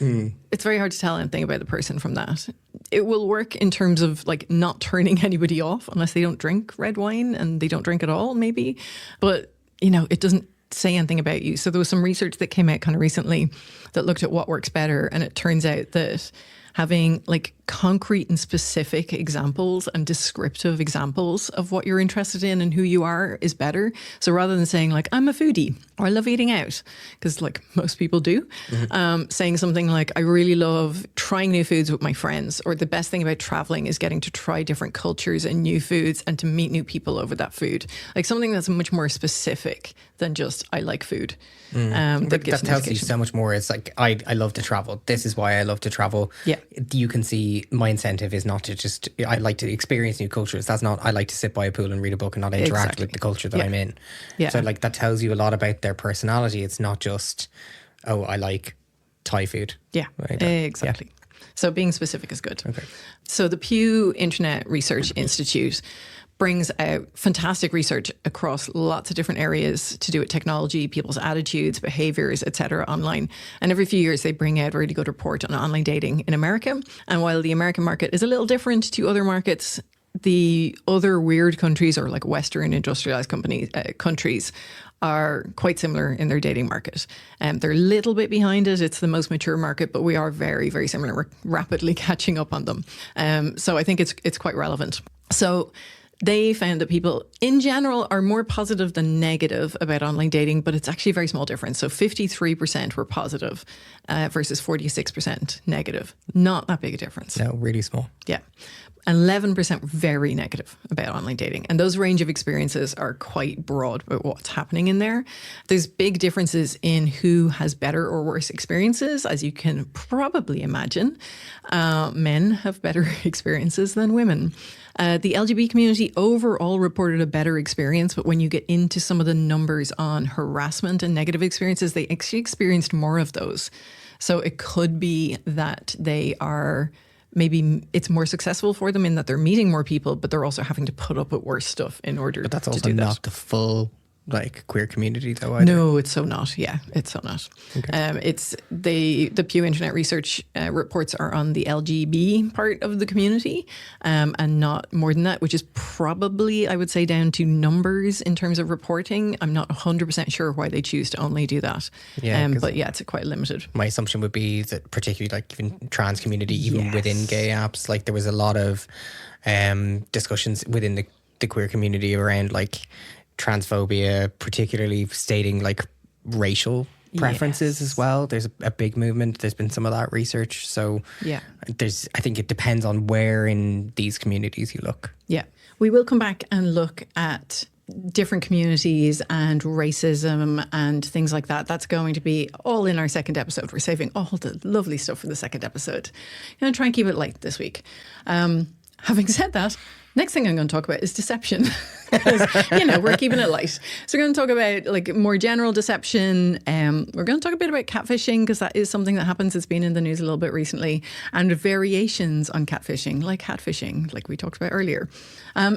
It's very hard to tell anything about the person from that. It will work in terms of like not turning anybody off unless they don't drink red wine and they don't drink at all, maybe. But, you know, it doesn't say anything about you. So there was some research that came out kind of recently that looked at what works better. And it turns out that having like concrete and specific examples and descriptive examples of what you're interested in and who you are is better. So rather than saying like, I'm a foodie or I love eating out, because like most people do, saying something like, I really love trying new foods with my friends, or the best thing about traveling is getting to try different cultures and new foods and to meet new people over that food. Like something that's much more specific than just, I like food. That tells you so much more. It's like, I love to travel. This is why I love to travel. Yeah. You can see my incentive is not to just, I like to experience new cultures. That's not, I like to sit by a pool and read a book and not interact with the culture that I'm in. Yeah. So like that tells you a lot about their personality. It's not just, oh, I like Thai food. Yeah, right? Exactly. Yeah. So being specific is good. Okay. So the PEW Internet Research Institute brings out fantastic research across lots of different areas to do with technology, people's attitudes, behaviors, etc. online. And every few years they bring out a really good report on online dating in America. And while the American market is a little different to other markets, the other weird countries, or like Western industrialized countries, are quite similar in their dating market. They're a little bit behind it. It's the most mature market, but we are very, very similar. We're rapidly catching up on them. So I think it's quite relevant. So they found that people in general are more positive than negative about online dating, but it's actually a very small difference. So 53% were positive versus 46% negative. Not that big a difference. No, really small. Yeah. 11% were very negative about online dating. And those range of experiences are quite broad about what's happening in there. There's big differences in who has better or worse experiences, as you can probably imagine. Men have better experiences than women. The LGBT community overall reported a better experience, but when you get into some of the numbers on harassment and negative experiences, they actually experienced more of those. So it could be that they are, maybe it's more successful for them in that they're meeting more people, but they're also having to put up with worse stuff in order to do that. But that's also not the full like queer community though either. No, it's so not. Yeah, it's so not. Okay. It's the PEW Internet Research reports are on the LGB part of the community, and not more than that, which is probably, I would say, down to numbers in terms of reporting. I'm not 100% sure why they choose to only do that. Yeah, but yeah, it's quite limited. My assumption would be that particularly like even trans community, even within gay apps, like there was a lot of discussions within the queer community around like transphobia, particularly stating like racial preferences as well. There's a big movement. There's been some of that research. So I think it depends on where in these communities you look. Yeah. We will come back and look at different communities and racism and things like that. That's going to be all in our second episode. We're saving all the lovely stuff for the second episode. I'm going to try and keep it light this week. Having said that, next thing I'm going to talk about is deception. Because, we're keeping it light. So we're going to talk about like more general deception. We're going to talk a bit about catfishing, because that is something that happens. It's been in the news a little bit recently. And variations on catfishing, like catfishing, like we talked about earlier.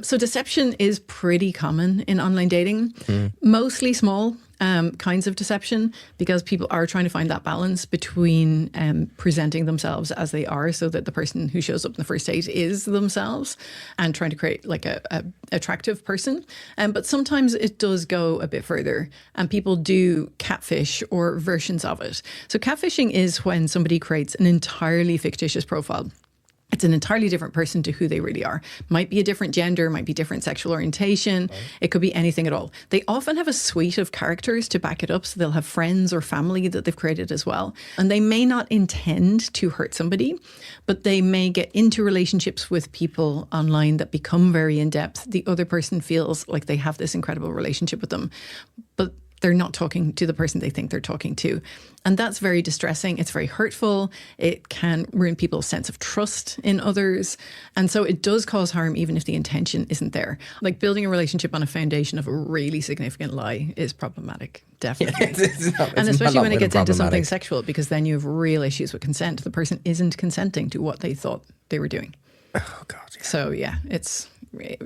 So deception is pretty common in online dating. Mostly small kinds of deception, because people are trying to find that balance between presenting themselves as they are, so that the person who shows up in the first date is themselves, and trying to create like a attractive person. But sometimes it does go a bit further, and people do catfish or versions of it. So catfishing is when somebody creates an entirely fictitious profile. It's an entirely different person to who they really are. Might be a different gender, might be different sexual orientation. Right. It could be anything at all. They often have a suite of characters to back it up. So they'll have friends or family that they've created as well. And they may not intend to hurt somebody, but they may get into relationships with people online that become very in-depth. The other person feels like they have this incredible relationship with them. But they're not talking to the person they think they're talking to. And that's very distressing. It's very hurtful. It can ruin people's sense of trust in others. And so it does cause harm even if the intention isn't there. Like building a relationship on a foundation of a really significant lie is problematic, definitely. And especially when it gets into something sexual, because then you have real issues with consent. The person isn't consenting to what they thought they were doing. Oh, God. Yeah. So, yeah, it's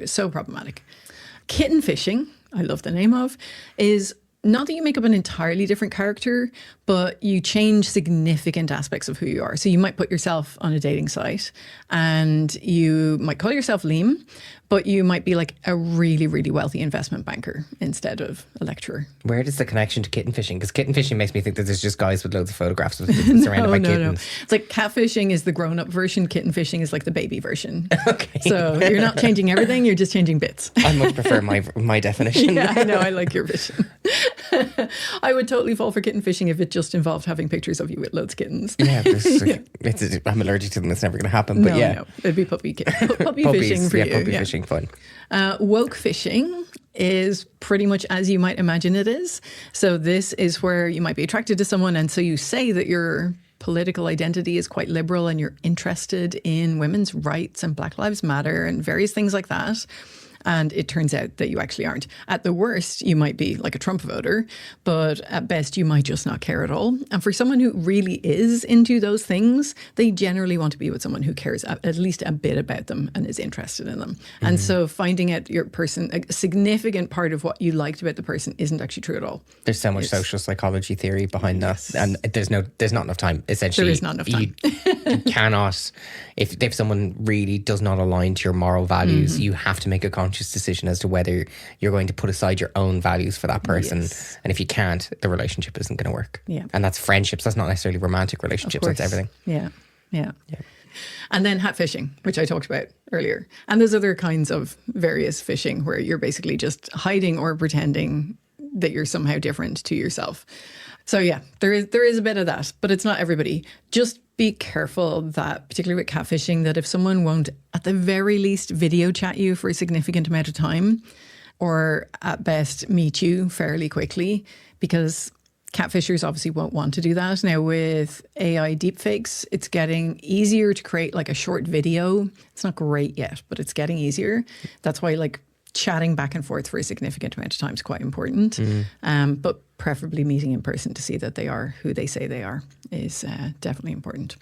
so problematic. Kitten fishing, I love the name of, is not that you make up an entirely different character, but you change significant aspects of who you are. So you might put yourself on a dating site and you might call yourself Liam, but you might be like a really, really wealthy investment banker instead of a lecturer. Where does the connection to kitten fishing? Because kitten fishing makes me think that there's just guys with loads of photographs of people surrounded by kittens. No. It's like catfishing is the grown-up version. Kitten fishing is like the baby version. Okay. So you're not changing everything. You're just changing bits. I much prefer my definition. Yeah, I know. I like your vision. I would totally fall for kitten fishing if it just involved having pictures of you with loads of kittens. Yeah, I'm allergic to them. It's never going to happen. But no, it'd be puppy fishing for you. Puppy fishing, fun. Woke fishing is pretty much as you might imagine it is. So this is where you might be attracted to someone, and so you say that your political identity is quite liberal and you're interested in women's rights and Black Lives Matter and various things like that. And it turns out that you actually aren't. At the worst, you might be like a Trump voter, but at best, you might just not care at all. And for someone who really is into those things, they generally want to be with someone who cares at least a bit about them and is interested in them. Mm-hmm. And so finding out your person, a significant part of what you liked about the person isn't actually true at all. There's so much social psychology theory behind that. And there's not enough time, essentially. There is not enough time. You cannot, if someone really does not align to your moral values, you have to make a conscious decision as to whether you're going to put aside your own values for that person. Yes. And if you can't, the relationship isn't going to work. Yeah. And that's friendships. That's not necessarily romantic relationships. That's everything. Yeah. And then hat fishing, which I talked about earlier. And there's other kinds of various fishing where you're basically just hiding or pretending that you're somehow different to yourself. So yeah, there is a bit of that, but it's not everybody. Just be careful that, particularly with catfishing, that if someone won't, at the very least, video chat you for a significant amount of time, or at best meet you fairly quickly, because catfishers obviously won't want to do that. Now with AI deepfakes, it's getting easier to create like a short video. It's not great yet, but it's getting easier. That's why like chatting back and forth for a significant amount of time is quite important. But preferably meeting in person to see that they are who they say they are is definitely important.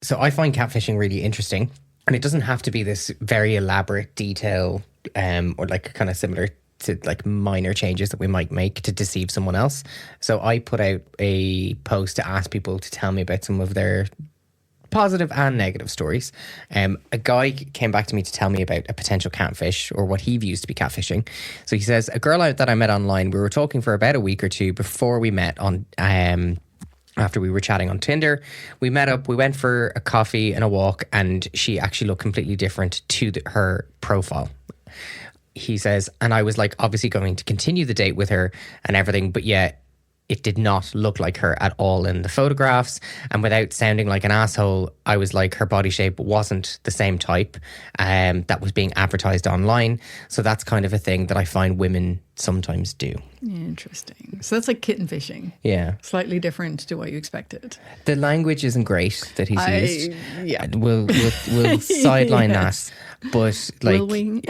So I find catfishing really interesting. And it doesn't have to be this very elaborate detail or like kind of similar to like minor changes that we might make to deceive someone else. So I put out a post to ask people to tell me about some of their positive and negative stories. A guy came back to me to tell me about a potential catfish, or what he views to be catfishing. So he says, a girl that I met online, we were talking for about a week or two before we met on after we were chatting on Tinder. We met up, we went for a coffee and a walk, and she actually looked completely different to her profile. He says, and I was like obviously going to continue the date with her and everything, but yet it did not look like her at all in the photographs. And without sounding like an asshole, I was like, her body shape wasn't the same type that was being advertised online. So that's kind of a thing that I find women sometimes do. Interesting. So that's like kitten fishing. Yeah. Slightly different to what you expected. The language isn't great that he's used. Yeah. We'll sideline that. But like, will we?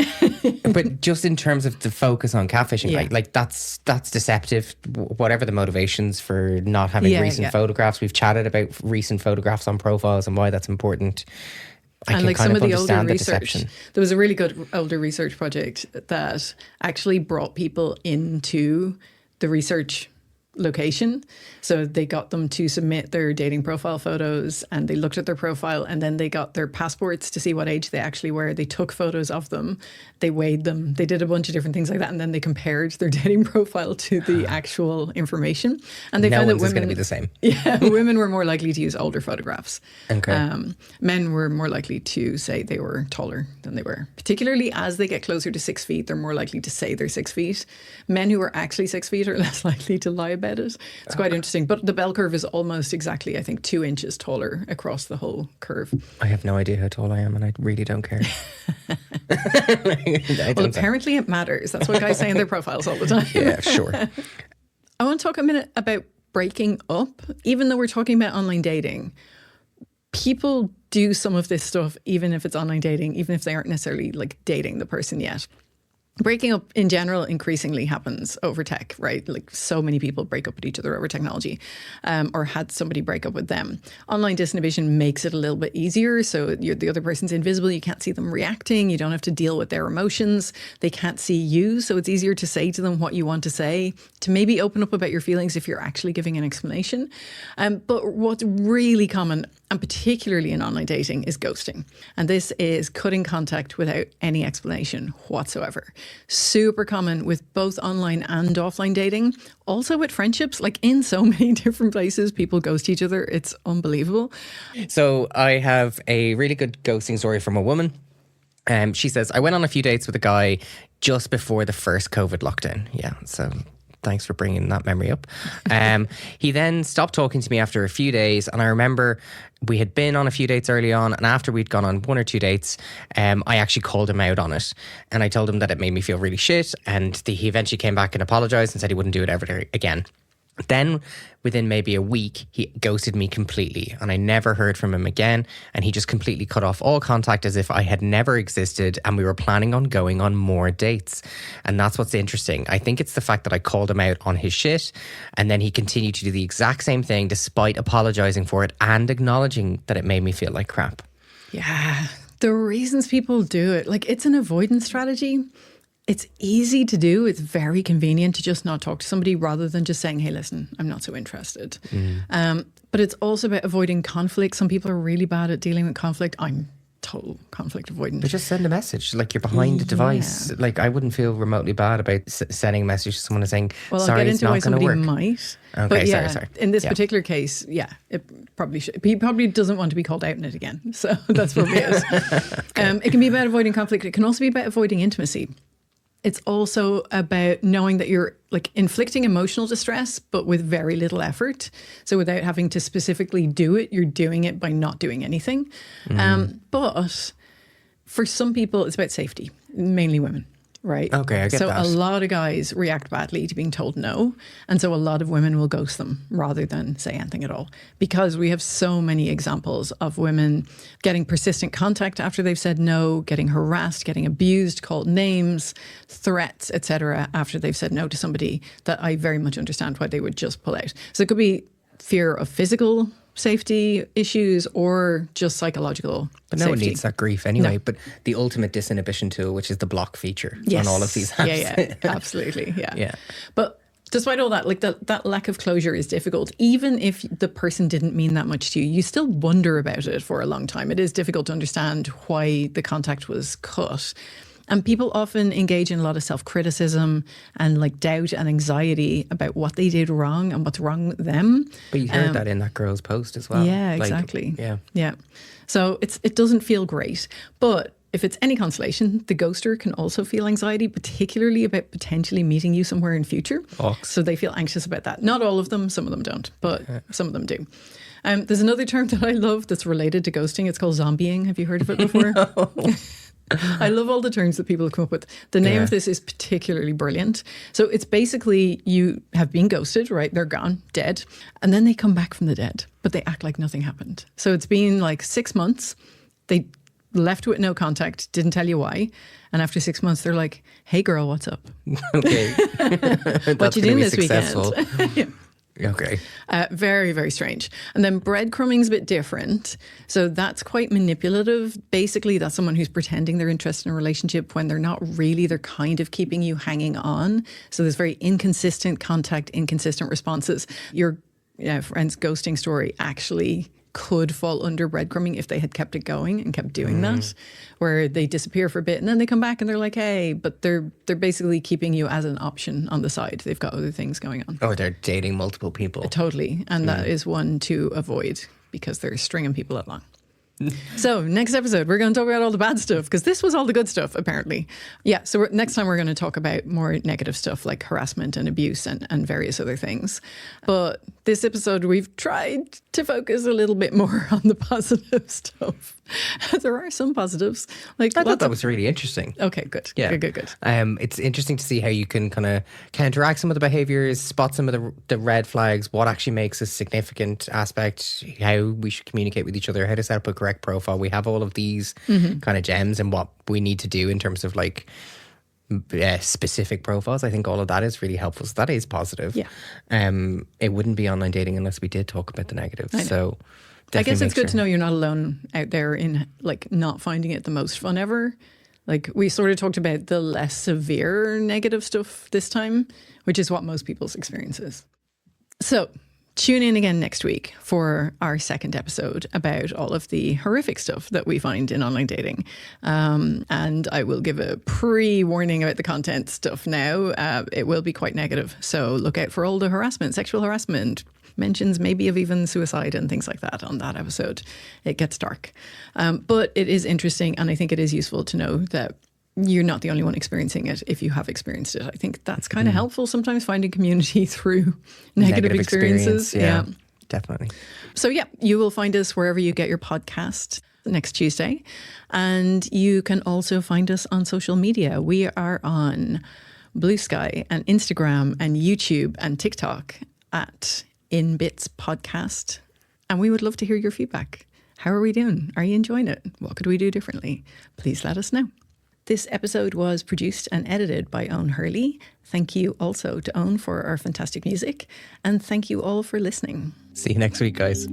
But just in terms of the focus on catfishing, like that's deceptive. Whatever the motivations for not having recent photographs, we've chatted about recent photographs on profiles and why that's important. I can like kind some of the older research, there was a really good older research project that actually brought people into the research location. So they got them to submit their dating profile photos, and they looked at their profile, and then they got their passports to see what age they actually were. They took photos of them, they weighed them, they did a bunch of different things like that, and then they compared their dating profile to the actual information. And they found that women, going to be the same. Yeah, women were more likely to use older photographs. Okay. Men were more likely to say they were taller than they were. Particularly as they get closer to 6 feet, they're more likely to say they're 6 feet. Men who are actually 6 feet are less likely to lie about it. It's quite interesting. But the bell curve is almost exactly, I think, 2 inches taller across the whole curve. I have no idea how tall I am, and I really don't care. Well, apparently it matters. That's what guys say in their profiles all the time. Yeah, sure. I want to talk a minute about breaking up. Even though we're talking about online dating, people do some of this stuff, even if it's online dating, even if they aren't necessarily like dating the person yet. Breaking up in general increasingly happens over tech, right? Like so many people break up with each other over technology, or had somebody break up with them. Online disinhibition makes it a little bit easier. So the other person's invisible. You can't see them reacting. You don't have to deal with their emotions. They can't see you. So it's easier to say to them what you want to say, to maybe open up about your feelings if you're actually giving an explanation. But what's really common, and particularly in online dating, is ghosting. And this is cutting contact without any explanation whatsoever. Super common with both online and offline dating. Also with friendships, like in so many different places, people ghost each other. It's unbelievable. So I have a really good ghosting story from a woman. She says, I went on a few dates with a guy just before the first COVID lockdown. Yeah, so thanks for bringing that memory up. He then stopped talking to me after a few days. And I remember we had been on a few dates early on. And after we'd gone on 1 or 2 dates, I actually called him out on it. And I told him that it made me feel really shit. And he eventually came back and apologized and said he wouldn't do it ever again. Then within maybe a week, he ghosted me completely and I never heard from him again. And he just completely cut off all contact as if I had never existed and we were planning on going on more dates. And that's what's interesting. I think it's the fact that I called him out on his shit and then he continued to do the exact same thing despite apologizing for it and acknowledging that it made me feel like crap. Yeah, the reasons people do it, like it's an avoidance strategy. It's easy to do. It's very convenient to just not talk to somebody rather than just saying, hey, listen, I'm not so interested. But it's also about avoiding conflict. Some people are really bad at dealing with conflict. I'm total conflict avoidant. But just send a message. Like you're behind a device. Like I wouldn't feel remotely bad about sending a message to someone and saying, well, sorry, I'll get it's into why not going to somebody work. might. Okay, but yeah, sorry. In this particular case, it probably should. He probably doesn't want to be called out in it again. So that's probably it. Okay. It can be about avoiding conflict. It can also be about avoiding intimacy. It's also about knowing that you're like inflicting emotional distress, but with very little effort. So without having to specifically do it, you're doing it by not doing anything. But for some people, it's about safety, mainly women, right? Okay, I get so that. So a lot of guys react badly to being told no. And so a lot of women will ghost them rather than say anything at all. Because we have so many examples of women getting persistent contact after they've said no, getting harassed, getting abused, called names, threats, etc. after they've said no to somebody, that I very much understand why they would just pull out. So it could be fear of physical safety issues or just psychological But no safety. one needs that grief anyway. No. But the ultimate disinhibition tool, which is the block feature on all of these apps. Yeah, absolutely. Yeah. But despite all that, like that lack of closure is difficult. Even if the person didn't mean that much to you, you still wonder about it for a long time. It is difficult to understand why the contact was cut. And people often engage in a lot of self-criticism and like doubt and anxiety about what they did wrong and what's wrong with them. But you heard that in that girl's post as well. Yeah, exactly. Yeah. So it doesn't feel great. But if it's any consolation, the ghoster can also feel anxiety, particularly about potentially meeting you somewhere in future. So they feel anxious about that. Not all of them, some of them don't, but some of them do. There's another term that I love that's related to ghosting. It's called zombieing. Have you heard of it before? No. I love all the terms that people have come up with. The name of this is particularly brilliant. So it's basically you have been ghosted, right? They're gone, dead. And then they come back from the dead, but they act like nothing happened. So it's been like 6 months. They left with no contact, didn't tell you why. And after 6 months, they're like, hey, girl, what's up? Okay. What you doing this successful. weekend? Okay. Very, very strange. And then breadcrumbing's a bit different. So that's quite manipulative. Basically, that's someone who's pretending they're interested in a relationship when they're not really. They're kind of keeping you hanging on. So there's very inconsistent contact, inconsistent responses. Your friend's ghosting story actually could fall under breadcrumbing if they had kept it going and kept doing that, where they disappear for a bit and then they come back and they're like, hey, but they're basically keeping you as an option on the side. They've got other things going on. Or they're dating multiple people. Totally. And that is one to avoid because they're stringing people along. So next episode, we're going to talk about all the bad stuff because this was all the good stuff, apparently. Yeah, so next time we're going to talk about more negative stuff like harassment and abuse and various other things. But this episode, we've tried to focus a little bit more on the positive stuff. There are some positives. Like I thought that was really interesting. Okay, good. Yeah. Good. It's interesting to see how you can kind of counteract some of the behaviours, spot some of the red flags, what actually makes a significant aspect, how we should communicate with each other, how to set up a correct profile. We have all of these kind of gems and what we need to do in terms of like specific profiles. I think all of that is really helpful. So that is positive. Yeah. It wouldn't be online dating unless we did talk about the negatives. So I guess it's good to know you're not alone out there in like not finding it the most fun ever. Like we sort of talked about the less severe negative stuff this time, which is what most people's experience is. So tune in again next week for our second episode about all of the horrific stuff that we find in online dating. And I will give a pre-warning about the content stuff now. It will be quite negative. So look out for all the harassment, sexual harassment, mentions maybe of even suicide and things like that on that episode. It gets dark. But it is interesting, and I think it is useful to know that you're not the only one experiencing it if you have experienced it. I think that's kind of helpful sometimes, finding community through negative experiences. Yeah, definitely. So yeah, you will find us wherever you get your podcast next Tuesday. And you can also find us on social media. We are on Blue Sky and Instagram and YouTube and TikTok at In Bits Podcast. And we would love to hear your feedback. How are we doing? Are you enjoying it? What could we do differently? Please let us know. This episode was produced and edited by Owen Hurley. Thank you also to Owen for our fantastic music. And thank you all for listening. See you next week, guys.